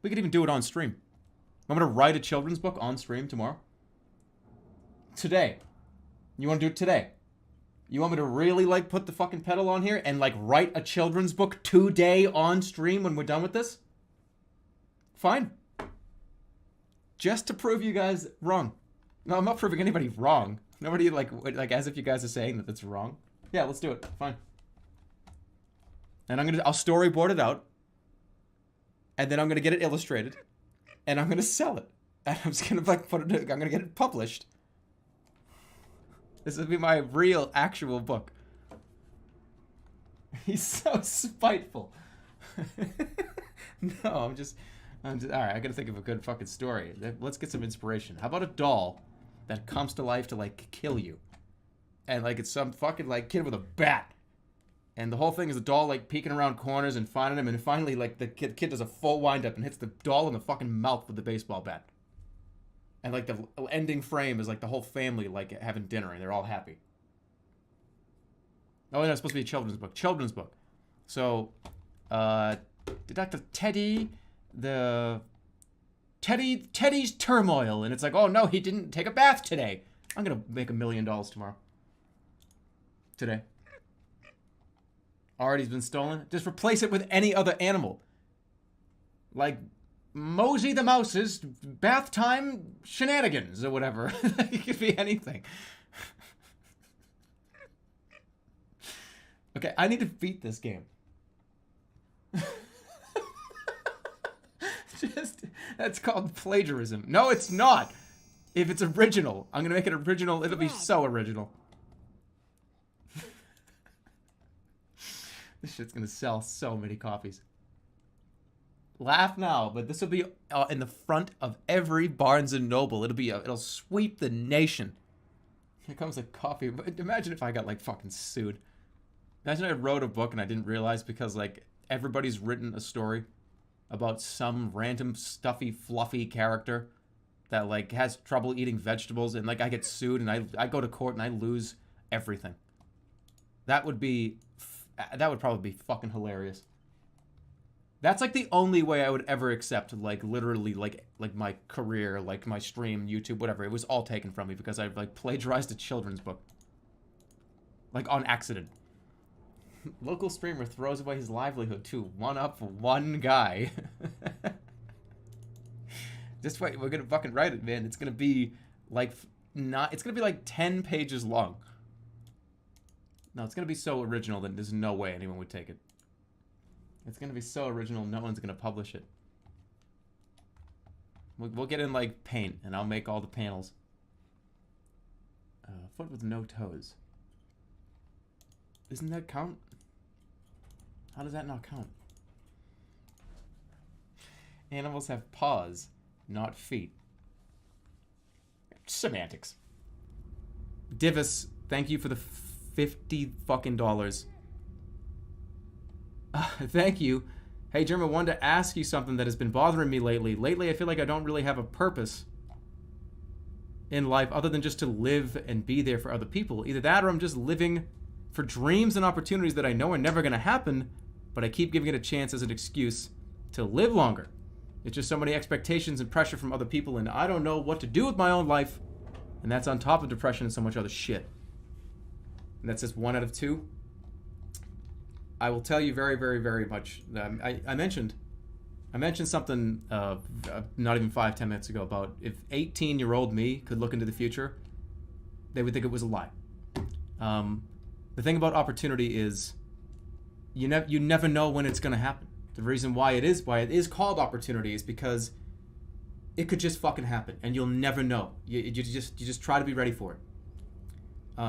We could even do it on stream. I'm going to write a children's book on stream tomorrow. Today. You want to do it today? You want me to really like put the fucking pedal on here and like write a children's book today on stream when we're done with this? Fine. Just to prove you guys wrong. No, I'm not proving anybody wrong. Nobody like as if you guys are saying that that's wrong. Yeah, let's do it. Fine. And I'll storyboard it out. And then I'm gonna get it illustrated. And I'm gonna sell it. And I'm just gonna like I'm gonna get it published. This will be my real, actual book. He's so spiteful. No, I'm just, all right, I gotta think of a good fucking story. Let's get some inspiration. How about a doll that comes to life to, like, kill you? And, like, it's some fucking, like, kid with a bat. And the whole thing is the doll, like, peeking around corners and finding him. And finally, like, the kid does a full wind-up and hits the doll in the fucking mouth with the baseball bat. And, like, the ending frame is, like, the whole family, like, having dinner, and they're all happy. Oh, no, it's supposed to be a children's book. Children's book. So, Dr. Teddy, Teddy's turmoil. And it's like, oh, no, he didn't take a bath today. I'm going to make $1 million tomorrow. Today. Already's been stolen. Just replace it with any other animal. Like Mosey the Mouse's bath time shenanigans or whatever. It could be anything. Okay, I need to beat this game. That's called plagiarism. No, it's not. If it's original, I'm gonna make it original. It'll be so original. This shit's gonna sell so many copies. Laugh now, but this will be in the front of every Barnes and Noble. It'll sweep the nation. Here comes a copy. Imagine if I got like fucking sued. Imagine I wrote a book and I didn't realize because like everybody's written a story about some random stuffy fluffy character that like has trouble eating vegetables and like I get sued and I go to court and I lose everything. That would probably be fucking hilarious. That's like the only way I would ever accept like literally like my career, like my stream, YouTube, whatever. It was all taken from me because I like plagiarized a children's book. Like on accident. Local streamer throws away his livelihood to one-up one guy. Just wait, we're gonna fucking write it, man. It's gonna be like it's gonna be like 10 pages long. No, it's gonna be so original that there's no way anyone would take it. It's gonna be so original, no one's gonna publish it. We'll get in like paint, and I'll make all the panels. Foot with no toes. Doesn't that count? How does that not count? Animals have paws, not feet. Semantics. Divis, thank you for the $50 fucking dollars. Thank you. Hey, Jerma, wanted to ask you something that has been bothering me lately. Lately, I feel like I don't really have a purpose in life other than just to live and be there for other people. Either that or I'm just living for dreams and opportunities that I know are never going to happen, but I keep giving it a chance as an excuse to live longer. It's just so many expectations and pressure from other people, and I don't know what to do with my own life, and that's on top of depression and so much other shit. And that's just 1 out of 2. I will tell you very, very, very much. I mentioned something not even 5-10 minutes ago about if 18-year-old me could look into the future, they would think it was a lie. The thing about opportunity is you never know when it's going to happen. The reason why it is called opportunity is because it could just fucking happen, and you'll never know. You just try to be ready for it.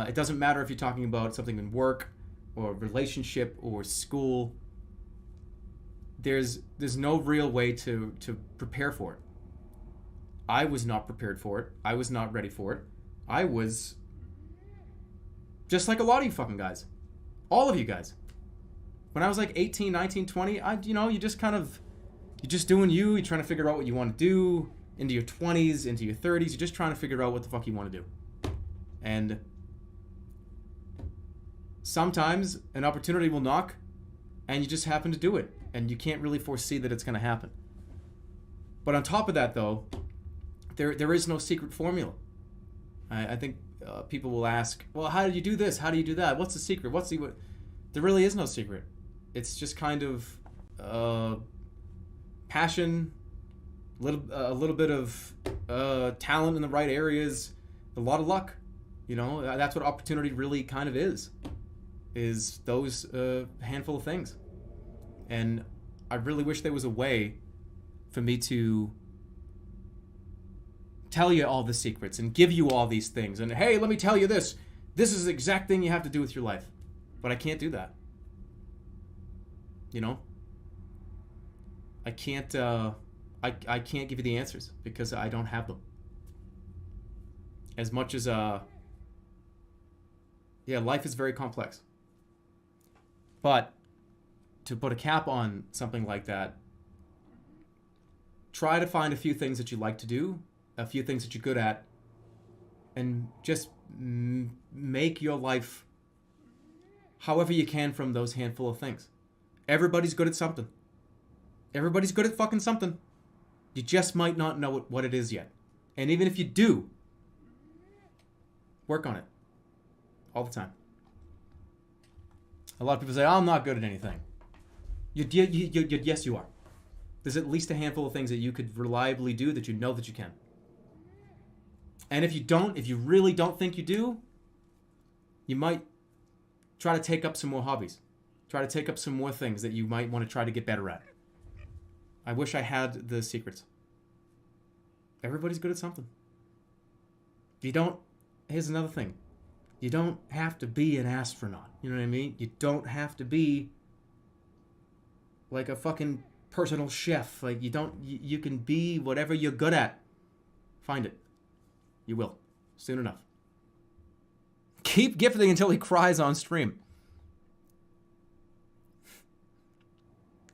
It doesn't matter if you're talking about something in work or relationship or school. There's no real way to prepare for it. I was not prepared for it. I was not ready for it. I was Just like a lot of you fucking guys. All of you guys. When I was like 18, 19, 20, you just kind of, you're just doing you. You're trying to figure out what you want to do into your 20s, into your 30s. You're just trying to figure out what the fuck you want to do. And sometimes an opportunity will knock and you just happen to do it. And you can't really foresee that it's going to happen. But on top of that, though, there is no secret formula. I think people will ask, well, how do you do this? How do you do that? What's the secret? There really is no secret. It's just kind of passion, a little bit of talent in the right areas, a lot of luck. You know, that's what opportunity really kind of is those handful of things. And I really wish there was a way for me to tell you all the secrets and give you all these things. And hey, let me tell you this. This is the exact thing you have to do with your life. But I can't do that. You know? I can't I can't give you the answers because I don't have them. As much as life is very complex. But to put a cap on something like that, try to find a few things that you like to do, a few things that you're good at, and just make your life however you can from those handful of things. Everybody's good at something. Everybody's good at fucking something. You just might not know what it is yet. And even if you do, work on it. All the time. A lot of people say, I'm not good at anything. Yes, you are. There's at least a handful of things that you could reliably do that you know that you can. And if you really don't think you do, you might try to take up some more hobbies. Try to take up some more things that you might want to try to get better at. I wish I had the secrets. Everybody's good at something. Here's another thing. You don't have to be an astronaut. You know what I mean? You don't have to be like a fucking personal chef. Like you can be whatever you're good at. Find it. You will. Soon enough. Keep gifting until he cries on stream.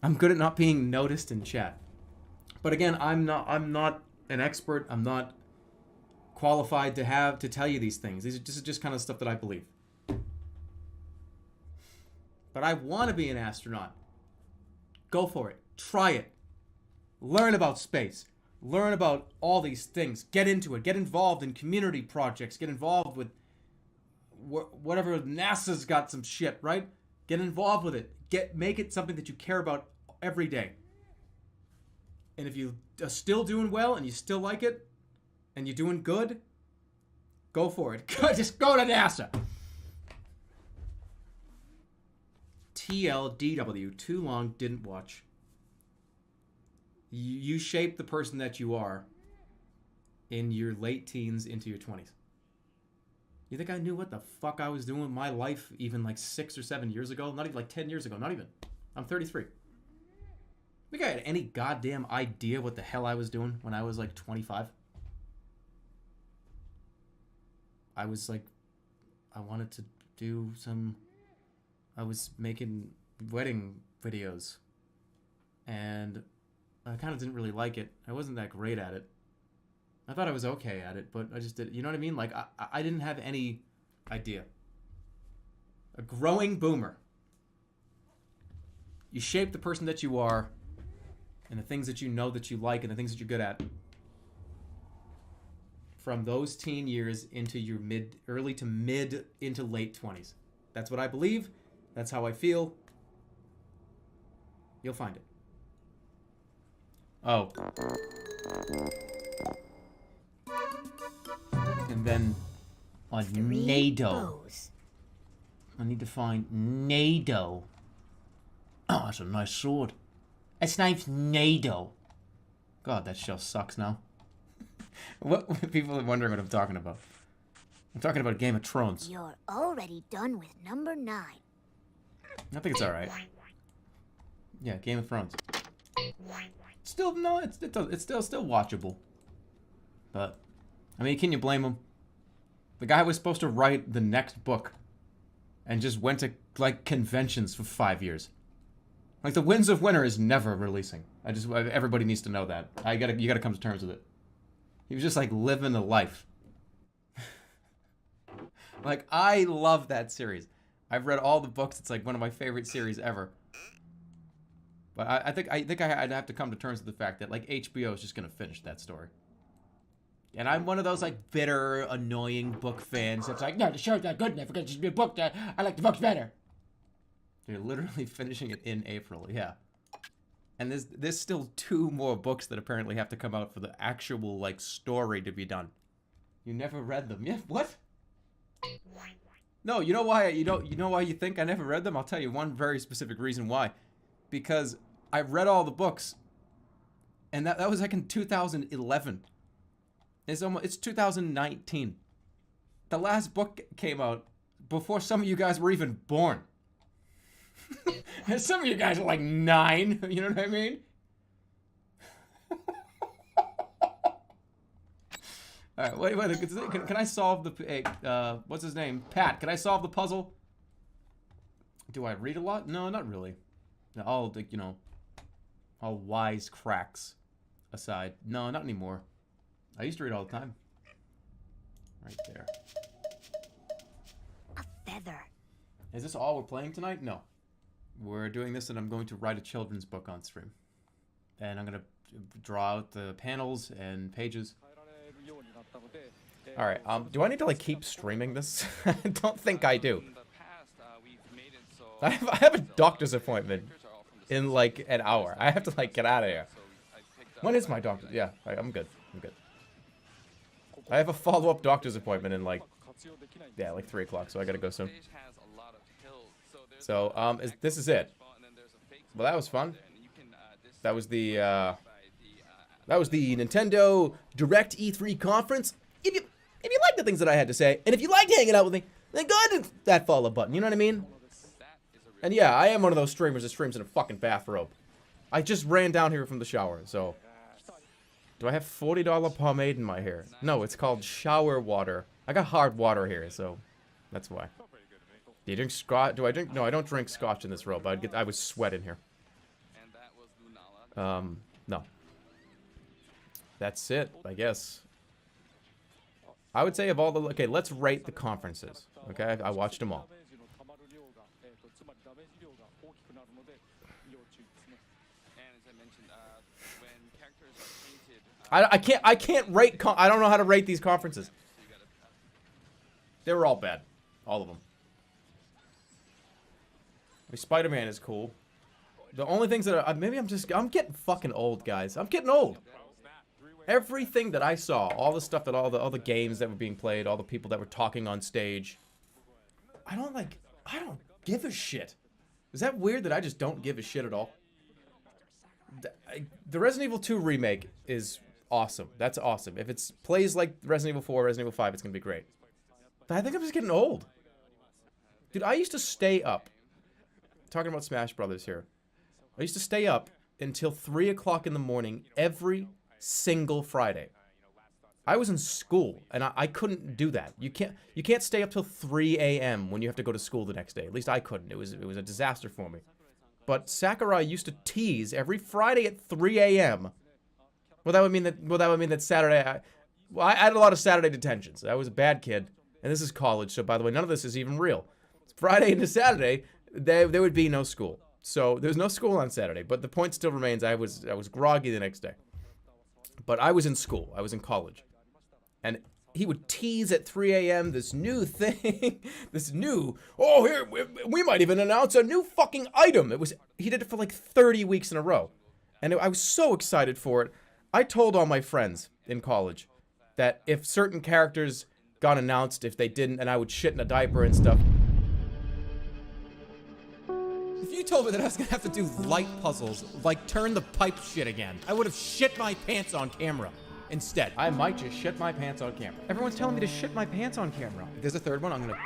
I'm good at not being noticed in chat. But again, I'm not an expert. I'm not qualified to tell you these things. This is just kind of stuff that I believe. But I want to be an astronaut. Go for it. Try it. Learn about space. Learn about all these things. Get into it. Get involved in community projects. Get involved with whatever. NASA's got some shit, right? Get involved with it. Make it something that you care about every day. And if you are still doing well and you still like it and you're doing good, go for it. Just go to NASA. TLDW, too long, didn't watch. You shape the person that you are in your late teens into your 20s. You think I knew what the fuck I was doing with my life even like 6 or 7 years ago? Not even like 10 years ago, not even. I'm 33. Think I had any goddamn idea what the hell I was doing when I was like 25? I was like, I wanted to do I was making wedding videos. And I kind of didn't really like it. I wasn't that great at it. I thought I was okay at it, but I just did. You know what I mean? Like, I didn't have any idea. A growing boomer. You shape the person that you are and the things that you know that you like and the things that you're good at from those teen years into your early to mid into late 20s. That's what I believe. That's how I feel. You'll find it. Oh. And then on NATO. I need to find NATO. Oh, that's a nice sword. Its name's NATO. God, that show sucks now. What people are wondering what I'm talking about. I'm talking about Game of Thrones. You're already done with number 9. I think it's alright. Yeah, Game of Thrones. Still, no, it's still watchable. But, I mean, can you blame him? The guy was supposed to write the next book and just went to like conventions for 5 years. Like the Winds of Winter is never releasing. Everybody needs to know that. You gotta come to terms with it. He was just like living a life. Like, I love that series. I've read all the books. It's like one of my favorite series ever. But I think I'd have to come to terms with the fact that like HBO is just gonna finish that story. And I'm one of those like bitter, annoying book fans that's like, no, the show's not good enough because it's a book that I like the books better. They're literally finishing it in April, yeah. And there's still 2 more books that apparently have to come out for the actual like story to be done. You never read them, yeah? What? No, you know why you know why you think I never read them? I'll tell you one very specific reason why. Because I read all the books, and that was like in 2011. It's 2019. The last book came out before some of you guys were even born. And some of you guys are like 9. You know what I mean? All right, wait. Can I solve the what's his name? Pat. Can I solve the puzzle? Do I read a lot? No, not really. All the, all wise cracks aside. No, not anymore. I used to read all the time. Right there. A feather. Is this all we're playing tonight? No. We're doing this and I'm going to write a children's book on stream. And I'm going to draw out the panels and pages. Alright, do I need to like keep streaming this? I don't think I do. I have a doctor's appointment in like an hour. I have to like get out of here. When is my doctor? Yeah, I'm good. I have a follow-up doctor's appointment in like 3 o'clock, so I gotta go soon. So, this is it. Well, that was fun. That was the Nintendo Direct E3 conference. If you like the things that I had to say, and if you liked hanging out with me, then go ahead and hit that follow button, you know what I mean? And yeah, I am one of those streamers that streams in a fucking bathrobe. I just ran down here from the shower, so... Do I have $40 pomade in my hair? No, it's called shower water. I got hard water here, so that's why. Do you drink scotch? Do I drink? No, I don't drink scotch in this robe. I would sweat in here. No. That's it, I guess. I would say of all the... Okay, let's rate the conferences. Okay, I watched them all. I can't rate... I don't know how to rate these conferences. They were all bad. All of them. I mean, Spider-Man is cool. The only things that are... Maybe I'm getting fucking old, guys. I'm getting old. Everything that I saw, all the stuff that all the games that were being played, all the people that were talking on stage, I don't give a shit. Is that weird that I just don't give a shit at all? The Resident Evil 2 remake is awesome. That's awesome. If it plays like Resident Evil 4, Resident Evil 5, it's gonna be great. But I think I'm just getting old. Dude, I used to stay up. Talking about Smash Brothers here. I used to stay up until 3 o'clock in the morning every single Friday. I was in school, and I couldn't do that. You can't stay up till 3 a.m. when you have to go to school the next day. At least I couldn't. It was a disaster for me. But Sakurai used to tease every Friday at 3 a.m. Well, that would mean that Saturday. I had a lot of Saturday detentions. I was a bad kid, and this is college. So by the way, none of this is even real. Friday into Saturday, there would be no school. So there was no school on Saturday. But the point still remains. I was groggy the next day. But I was in school. I was in college. And he would tease at 3 a.m. this new thing. Oh, here, we might even announce a new fucking item. He did it for like 30 weeks in a row. And I was so excited for it. I told all my friends in college that if certain characters got announced, if they didn't, and I would shit in a diaper and stuff. If you told me that I was gonna have to do light puzzles, like turn the pipe shit again, I would have shit my pants on camera instead. I might just shit my pants on camera. Everyone's telling me to shit my pants on camera. There's a third one. I'm gonna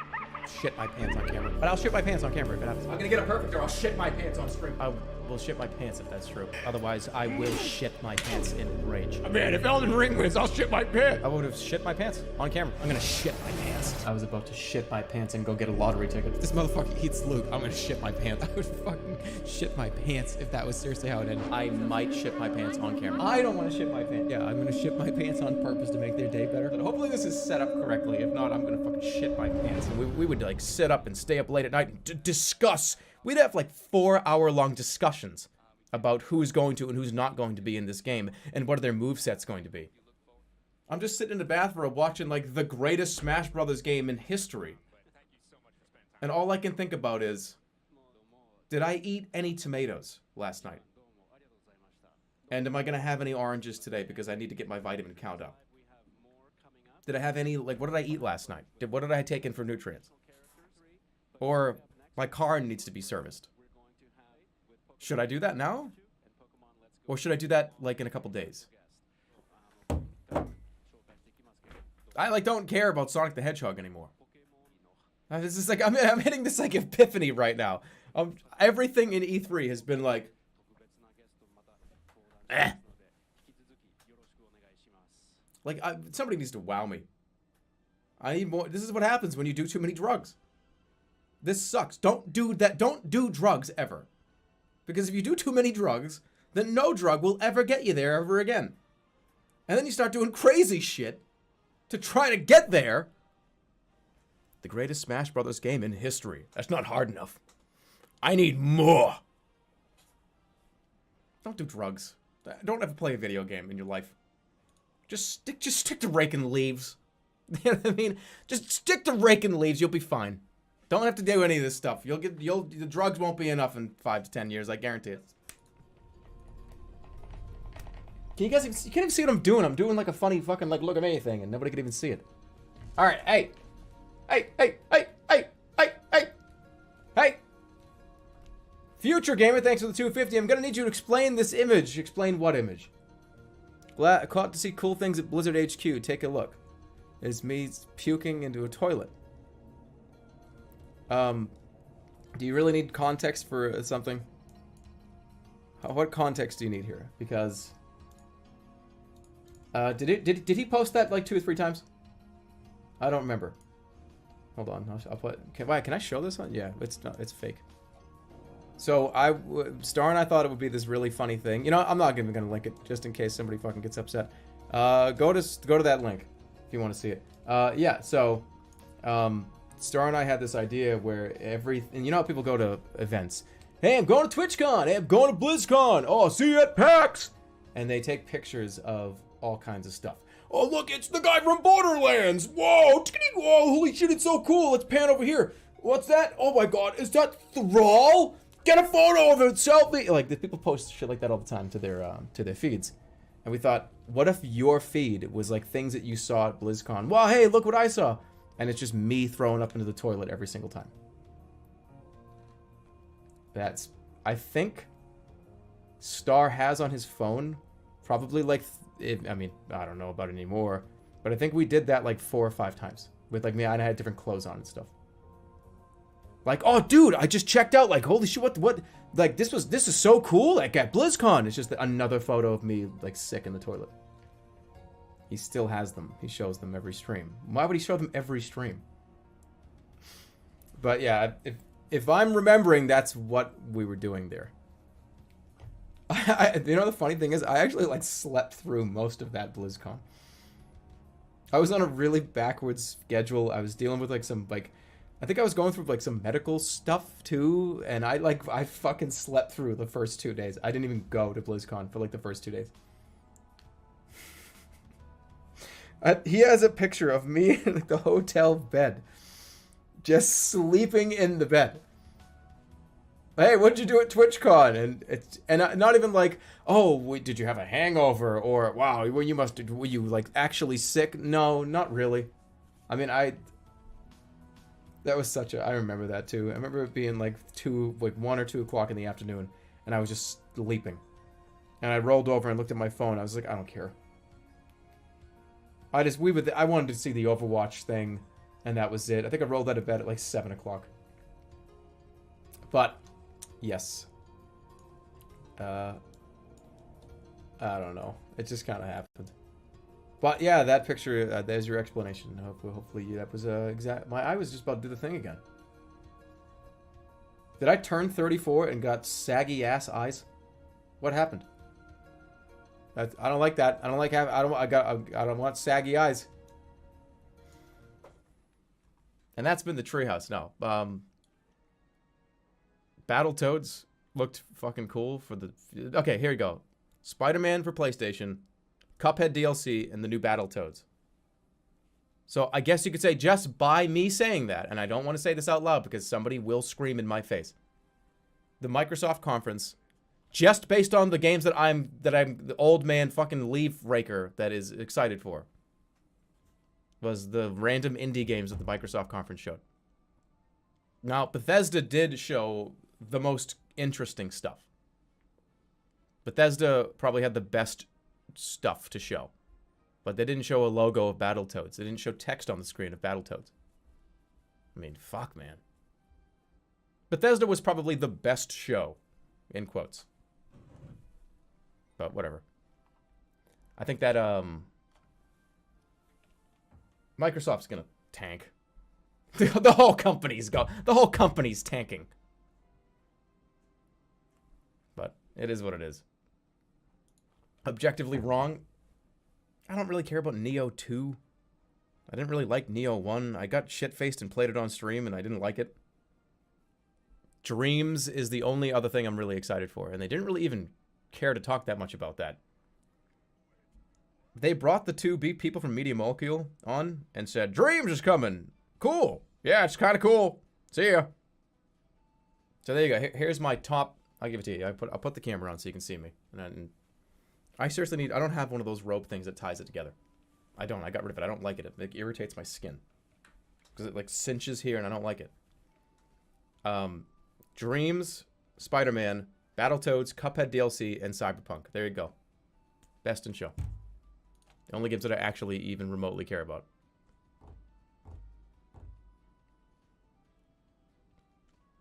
shit my pants on camera. But I'll shit my pants on camera if it happens. I'm gonna get it perfect or I'll shit my pants on stream. I will shit my pants if that's true. Otherwise, I will shit my pants in rage. Man, if Elden Ring wins, I'll shit my pants. I would have shit my pants on camera. I'm gonna shit my pants. I was about to shit my pants and go get a lottery ticket. If this motherfucker eats loot, I'm gonna shit my pants. I would fucking shit my pants if that was seriously how it ended. I might shit my pants on camera. I don't want to shit my pants. Yeah, I'm gonna shit my pants on purpose to make their day better. But hopefully this is set up correctly. If not, I'm gonna fucking shit my pants. And we would like sit up and stay up late at night and discuss. We'd have like 4-hour-long discussions about who's going to and who's not going to be in this game and what are their movesets going to be. I'm just sitting in the bathroom watching like the greatest Smash Brothers game in history. And all I can think about is, did I eat any tomatoes last night? And am I gonna have any oranges today because I need to get my vitamin count up? Did I have any, like, what did I eat last night? What did I take in for nutrients? Or my car needs to be serviced. Should I do that now? Or should I do that, like, in a couple days? I, like, don't care about Sonic the Hedgehog anymore. This is like, I'm hitting this, like, epiphany right now. Everything in E3 has been like, Like, somebody needs to wow me. I need more. This is what happens when you do too many drugs. This sucks. Don't do that. Don't do drugs ever. Because if you do too many drugs, then no drug will ever get you there ever again. And then you start doing crazy shit to try to get there. The greatest Smash Brothers game in history. That's not hard enough. I need more. Don't do drugs. Don't ever play a video game in your life. Just stick to raking leaves. You know what I mean? Just stick to raking leaves. You'll be fine. Don't have to do any of this stuff. The drugs won't be enough in 5 to 10 years. I guarantee it. You can't even see what I'm doing. I'm doing like a funny fucking like look at me thing, and nobody can even see it. All right, hey. Future Gamer, thanks for the 250. I'm gonna need you to explain this image. Explain what image? Caught to see cool things at Blizzard HQ. Take a look. It's me puking into a toilet. Do you really need context for something? What context do you need here? Because did he post that like 2 or 3 times? I don't remember. Hold on, I'll put. Can I show this one? Yeah, it's fake. So Star and I thought it would be this really funny thing. You know, I'm not even gonna link it just in case somebody fucking gets upset. Go to that link if you want to see it. Yeah. So, Star and I had this idea where and you know how people go to events. Hey, I'm going to TwitchCon. Hey, I'm going to BlizzCon. Oh, I'll see you at PAX. And they take pictures of all kinds of stuff. Oh, look, it's the guy from Borderlands. Whoa, whoa, holy shit, it's so cool. Let's pan over here. What's that? Oh my god, is that Thrall? Get a photo of it, selfie. Like, the people post shit like that all the time to their feeds. And we thought, what if your feed was like things that you saw at BlizzCon? Wow, hey, look what I saw. And it's just me throwing up into the toilet every single time. I think Star has on his phone, probably like, I mean, I don't know about it anymore, but I think we did that like 4 or 5 times. With like me, I had different clothes on and stuff. Like, oh, dude, I just checked out. Like, holy shit, what? Like, this is so cool. Like, at BlizzCon, it's just another photo of me, like, sick in the toilet. He still has them. He shows them every stream. Why would he show them every stream? But yeah, if I'm remembering, that's what we were doing there. You know, the funny thing is, I actually, like, slept through most of that BlizzCon. I was on a really backwards schedule. I was dealing with, like, some, like, I think I was going through like some medical stuff too, and I fucking slept through the first 2 days. I didn't even go to BlizzCon for like the first 2 days. He has a picture of me in like, the hotel bed, just sleeping in the bed. Hey, what'd you do at TwitchCon? And not even like, oh, did you have a hangover? Or wow, were you like actually sick? No, not really. I mean, that was I remember that too. I remember it being like 1 or 2 o'clock in the afternoon, and I was just sleeping. And I rolled over and looked at my phone. I was like, I don't care. I wanted to see the Overwatch thing. And that was it. I think I rolled out of bed at like 7 o'clock. But, yes. I don't know. It just kind of happened. But yeah, that picture, there's your explanation. Hopefully that was exact. My eye was just about to do the thing again. Did I turn 34 and got saggy ass eyes? What happened? I don't like that. I don't like having. I don't want saggy eyes. And that's been the treehouse. No, Battletoads looked fucking cool for the. Okay, here you go. Spider-Man for PlayStation, Cuphead DLC, and the new Battletoads. So I guess you could say just by me saying that, and I don't want to say this out loud because somebody will scream in my face. The Microsoft conference, just based on the games that I'm the old man fucking leaf raker that is excited for, was the random indie games that the Microsoft conference showed. Now, Bethesda did show the most interesting stuff. Bethesda probably had the best stuff to show. But they didn't show a logo of Battletoads. They didn't show text on the screen of Battletoads. I mean, fuck, man. Bethesda was probably the best show, in quotes. But whatever. I think that Microsoft's gonna tank. The whole company's tanking. But it is what it is. Objectively wrong. I don't really care about Neo 2. I didn't really like Neo 1. I got shit-faced and played it on stream, and I didn't like it. Dreams is the only other thing I'm really excited for, and they didn't really even care to talk that much about that. They brought the two people from Media Molecule on and said, Dreams is coming. Cool. Yeah, it's kind of cool. See ya. So there you go. Here's my top. I'll give it to you. I'll put the camera on so you can see me. And I seriously need. I don't have one of those rope things that ties it together. I don't. I got rid of it. I don't like it. It irritates my skin because it like cinches here, and I don't like it. Dreams, Spider-Man, Battletoads, Cuphead DLC, and Cyberpunk. There you go. Best in show. The only games that I actually even remotely care about.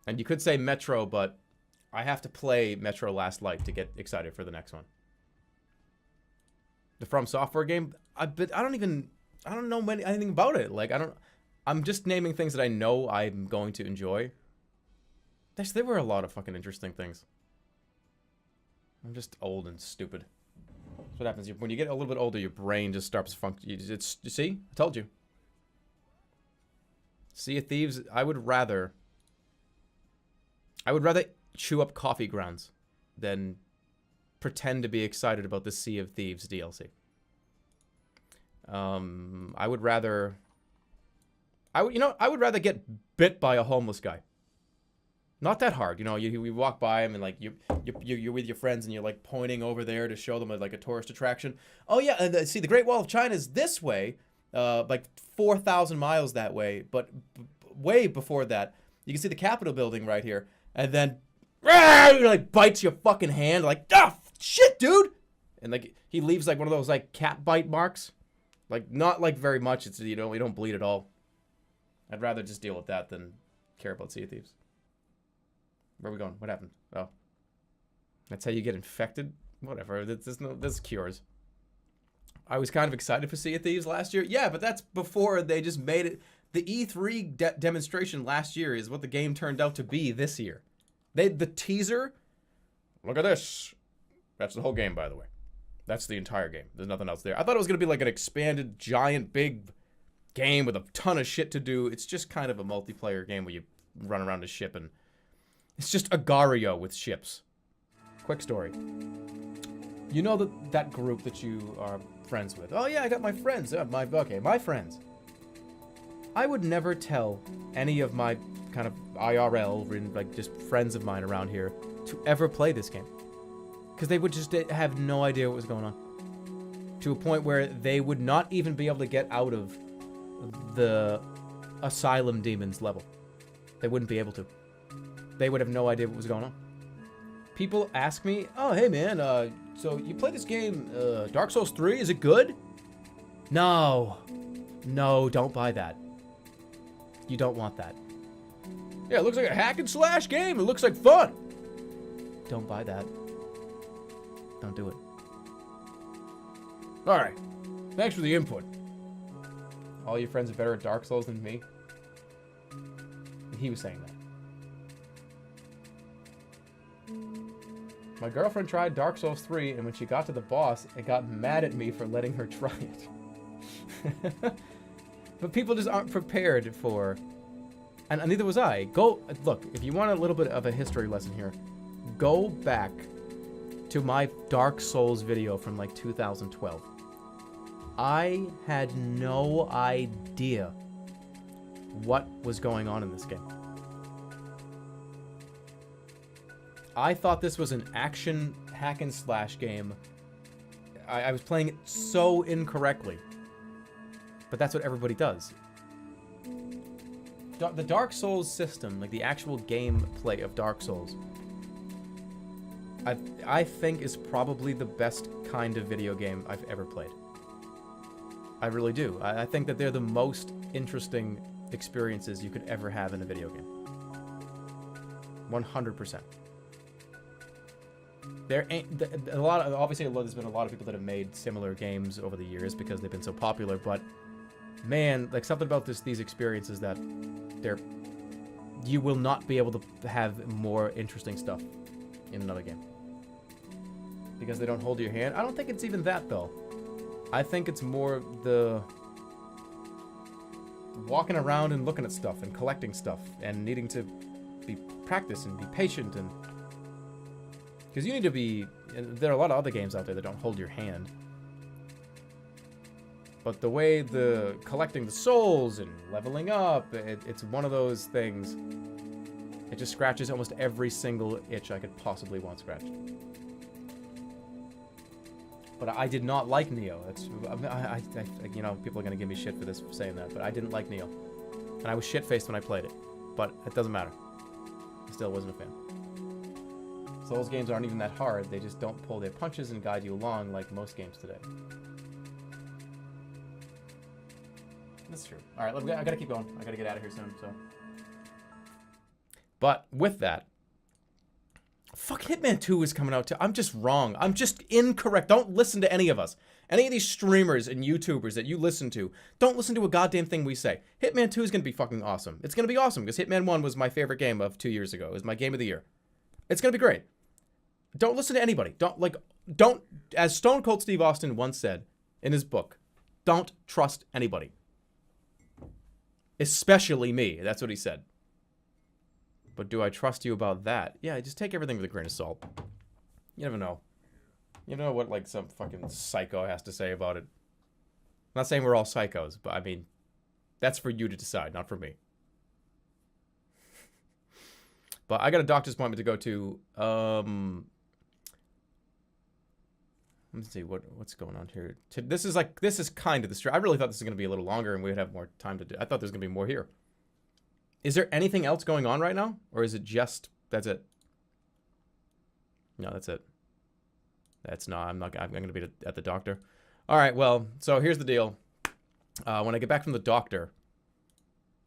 And you could say Metro, but I have to play Metro Last Light to get excited for the next one. The From Software game, I don't know anything about it. Like, I'm just naming things that I know I'm going to enjoy. There were a lot of fucking interesting things. I'm just old and stupid. That's what happens. When you get a little bit older, your brain just starts functioning. You see? I told you. Sea of Thieves, I would rather chew up coffee grounds than pretend to be excited about the Sea of Thieves DLC. I would rather get bit by a homeless guy. Not that hard, you know. You walk by him and like you're with your friends and you're like pointing over there to show them like a tourist attraction. Oh yeah, and see the Great Wall of China is this way, like 4,000 miles that way. But way before that, you can see the Capitol building right here, and then like bites your fucking hand like shit, dude, and like he leaves like one of those like cat bite marks, like not like very much. It's you don't bleed at all. I'd rather just deal with that than care about Sea of Thieves. Where are we going? What happened? Oh. That's how you get infected? Whatever. There's cures. I was kind of excited for Sea of Thieves last year. Yeah, but that's before they just made it. The E3 demonstration last year is what the game turned out to be this year. The teaser. Look at this. That's the whole game, by the way. That's the entire game. There's nothing else there. I thought it was going to be like an expanded, giant, big game with a ton of shit to do. It's just kind of a multiplayer game where you run around a ship and... It's just Agario with ships. Quick story. You know that group that you are friends with. Oh yeah, I got my friends. My friends. I would never tell any of my kind of IRL, like just friends of mine around here, to ever play this game. Because they would just have no idea what was going on. To a point where they would not even be able to get out of the Asylum Demons level. They wouldn't be able to. They would have no idea what was going on. People ask me, oh, hey, man, so you play this game, Dark Souls 3, is it good? No, don't buy that. You don't want that. Yeah, it looks like a hack and slash game. It looks like fun. Don't buy that. Don't do it. All right. Thanks for the input. All your friends are better at Dark Souls than me. He was saying that. My girlfriend tried Dark Souls 3, and when she got to the boss, it got mad at me for letting her try it. But people just aren't prepared for... And neither was I. Look, if you want a little bit of a history lesson here, go back to my Dark Souls video from like 2012. I had no idea what was going on in this game. I thought this was an action hack and slash game. I was playing it so incorrectly. But that's what everybody does. The Dark Souls system, like the actual gameplay of Dark Souls, I think is probably the best kind of video game I've ever played. I really do. I think that they're the most interesting experiences you could ever have in a video game. 100%. There ain't a lot of, obviously there's been a lot of people that have made similar games over the years because they've been so popular, but man, like something about these experiences that you will not be able to have more interesting stuff in another game. Because they don't hold your hand. I don't think it's even that though. I think it's more the walking around and looking at stuff and collecting stuff and needing to be practice and be patient, and because you need to be, there are a lot of other games out there that don't hold your hand. But the way the collecting the souls and leveling up, it's one of those things. It just scratches almost every single itch I could possibly want scratched. But I did not like Neo. You know, people are gonna give me shit for this for saying that, but I didn't like Neo, and I was shit-faced when I played it. But it doesn't matter. I still wasn't a fan. Souls games aren't even that hard. They just don't pull their punches and guide you along like most games today. That's true. All right, I gotta keep going. I gotta get out of here soon. So, but with that, fuck, Hitman 2 is coming out too. I'm just wrong. I'm just incorrect. Don't listen to any of us. Any of these streamers and YouTubers that you listen to, don't listen to a goddamn thing we say. Hitman 2 is gonna be fucking awesome. It's gonna be awesome because Hitman 1 was my favorite game of 2 years ago. It was my game of the year. It's gonna be great. Don't listen to anybody. Don't, as Stone Cold Steve Austin once said in his book, don't trust anybody. Especially me. That's what he said. But do I trust you about that? Yeah, just take everything with a grain of salt. You never know. You know what, like, some fucking psycho has to say about it. I'm not saying we're all psychos, but I mean, that's for you to decide, not for me. But I got a doctor's appointment to go to. Let's see what's going on here. This is kind of the stream. I really thought this was going to be a little longer and we would have more time to do. I thought there was going to be more here. Is there anything else going on right now, or is it just that's it? No, that's it. That's not. I'm going to be at the doctor. All right. Well, so here's the deal. When I get back from the doctor,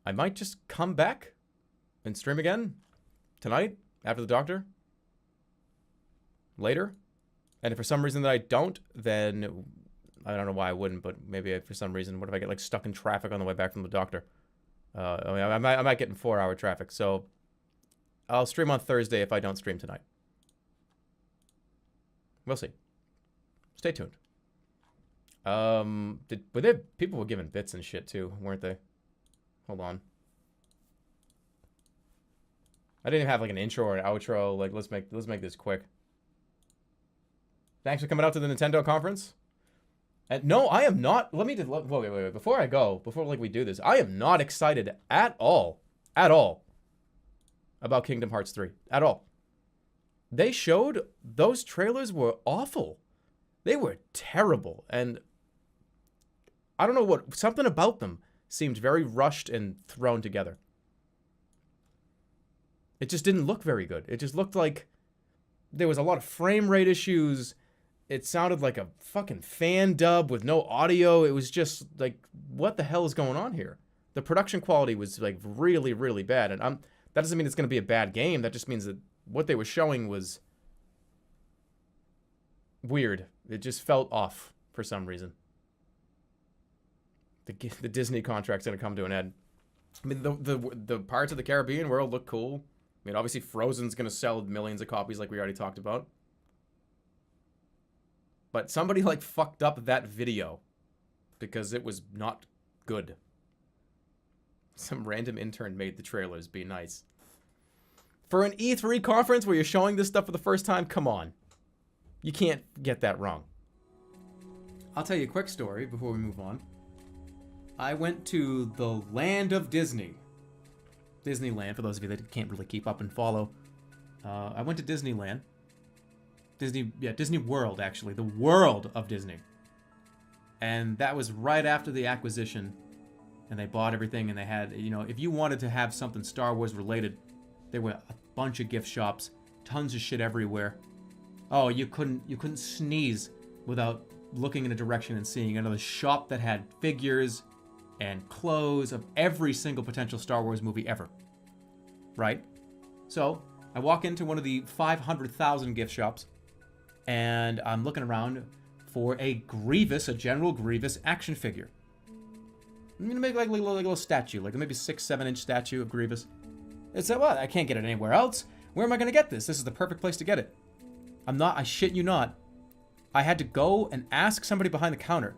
I might just come back and stream again tonight after the doctor. Later. And if for some reason that I don't, then I don't know why I wouldn't, but maybe for some reason, what if I get like stuck in traffic on the way back from the doctor? I mean, I might get in 4-hour traffic, so I'll stream on Thursday if I don't stream tonight. We'll see. Stay tuned. People were giving bits and shit too, weren't they? Hold on. I didn't even have like an intro or an outro. Like, let's make this quick. Thanks for coming out to the Nintendo conference. And no, I am not. Wait. Before I go, before we do this, I am not excited at all about Kingdom Hearts 3 at all. They showed those trailers were awful. They were terrible, and I don't know something about them seemed very rushed and thrown together. It just didn't look very good. It just looked like there was a lot of frame rate issues. It sounded like a fucking fan dub with no audio. It was just like, what the hell is going on here? The production quality was like really, really bad. And that doesn't mean it's going to be a bad game. That just means that what they were showing was weird. It just felt off for some reason. The Disney contract's going to come to an end. I mean, the Pirates of the Caribbean world look cool. I mean, obviously Frozen's going to sell millions of copies like we already talked about. But somebody like fucked up that video because it was not good. Some random intern made the trailers. Be nice. For an E3 conference where you're showing this stuff for the first time, come on. You can't get that wrong. I'll tell you a quick story before we move on. I went to the land of Disney. Disneyland, for those of you that can't really keep up and follow. I went to Disneyland. Disney World, actually. The world of Disney. And that was right after the acquisition. And they bought everything, and they had, you know, if you wanted to have something Star Wars related, there were a bunch of gift shops, tons of shit everywhere. Oh, you couldn't sneeze without looking in a direction and seeing another shop that had figures and clothes of every single potential Star Wars movie ever. Right? So, I walk into one of the 500,000 gift shops, and I'm looking around for a General Grievous action figure. I'm gonna make like a little statue, like maybe 6-7 inch statue of Grievous. It's like, well, I can't get it anywhere else. Where am I gonna get this? This is the perfect place to get it. I shit you not. I had to go and ask somebody behind the counter.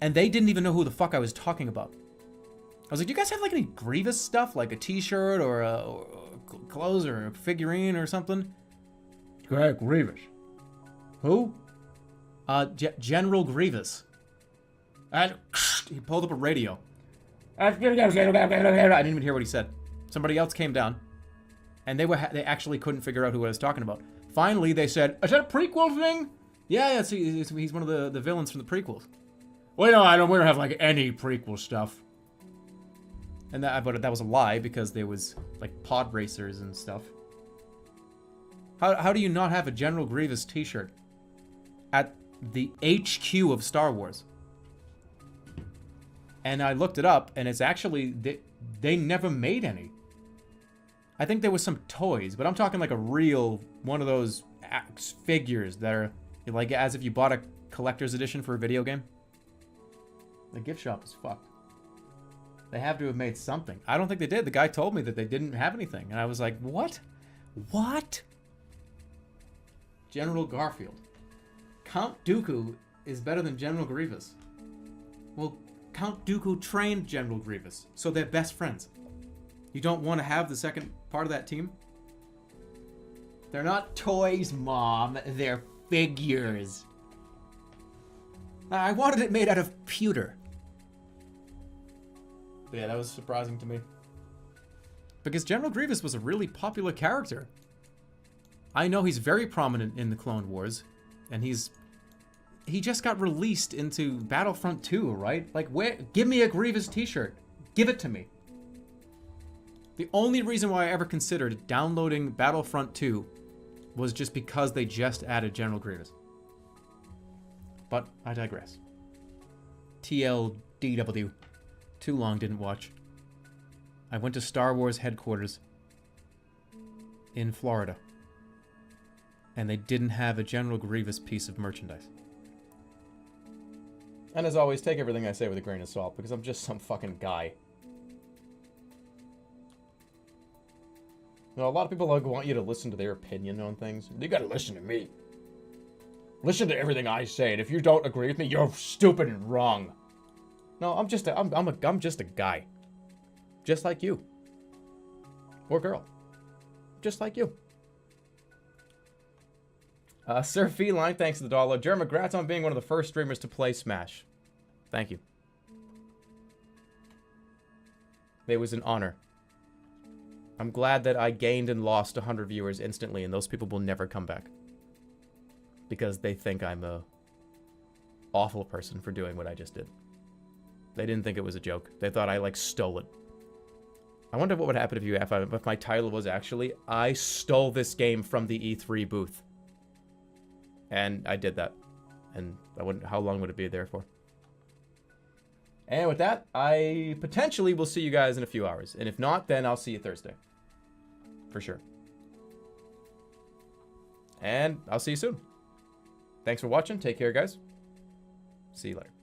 And they didn't even know who the fuck I was talking about. I was like, do you guys have like any Grievous stuff? Like a t-shirt or clothes or a figurine or something? Grievous. Who? General Grievous. And he pulled up a radio. I didn't even hear what he said. Somebody else came down, and they actually couldn't figure out who I was talking about. Finally, they said, "Is that a prequel thing?" Yeah, he's one of the villains from the prequels. Well, no, we don't have like any prequel stuff. And that was a lie because there was like pod racers and stuff. How do you not have a General Grievous t-shirt at the HQ of Star Wars? And I looked it up, and it's actually, they never made any. I think there was some toys, but I'm talking like a real, one of those figures that are like as if you bought a collector's edition for a video game. The gift shop is fucked. They have to have made something. I don't think they did. The guy told me that they didn't have anything, and I was like, what? What? General Garfield. Count Dooku is better than General Grievous. Well, Count Dooku trained General Grievous, so they're best friends. You don't want to have the second part of that team? They're not toys, Mom. They're figures. I wanted it made out of pewter. But yeah, that was surprising to me. Because General Grievous was a really popular character. I know he's very prominent in the Clone Wars, and he just got released into Battlefront 2, right? Like, give me a Grievous t-shirt. Give it to me. The only reason why I ever considered downloading Battlefront 2 was just because they just added General Grievous. But I digress. TLDW. Too long, didn't watch. I went to Star Wars headquarters in Florida, and they didn't have a General Grievous piece of merchandise. And as always, take everything I say with a grain of salt, because I'm just some fucking guy. You know, a lot of people want you to listen to their opinion on things. You gotta listen to me. Listen to everything I say, and if you don't agree with me, you're stupid and wrong. No, I'm just a guy. Just like you. Or girl. Just like you. Sir Feline, thanks for the $1. Jerma, congrats on being one of the first streamers to play Smash. Thank you. It was an honor. I'm glad that I gained and lost 100 viewers instantly, and those people will never come back. Because they think I'm a awful person for doing what I just did. They didn't think it was a joke. They thought I, like, stole it. I wonder what would happen if my title was actually, I stole this game from the E3 booth. And I did that. And how long would it be there for? And with that, I potentially will see you guys in a few hours. And if not, then I'll see you Thursday. For sure. And I'll see you soon. Thanks for watching. Take care, guys. See you later.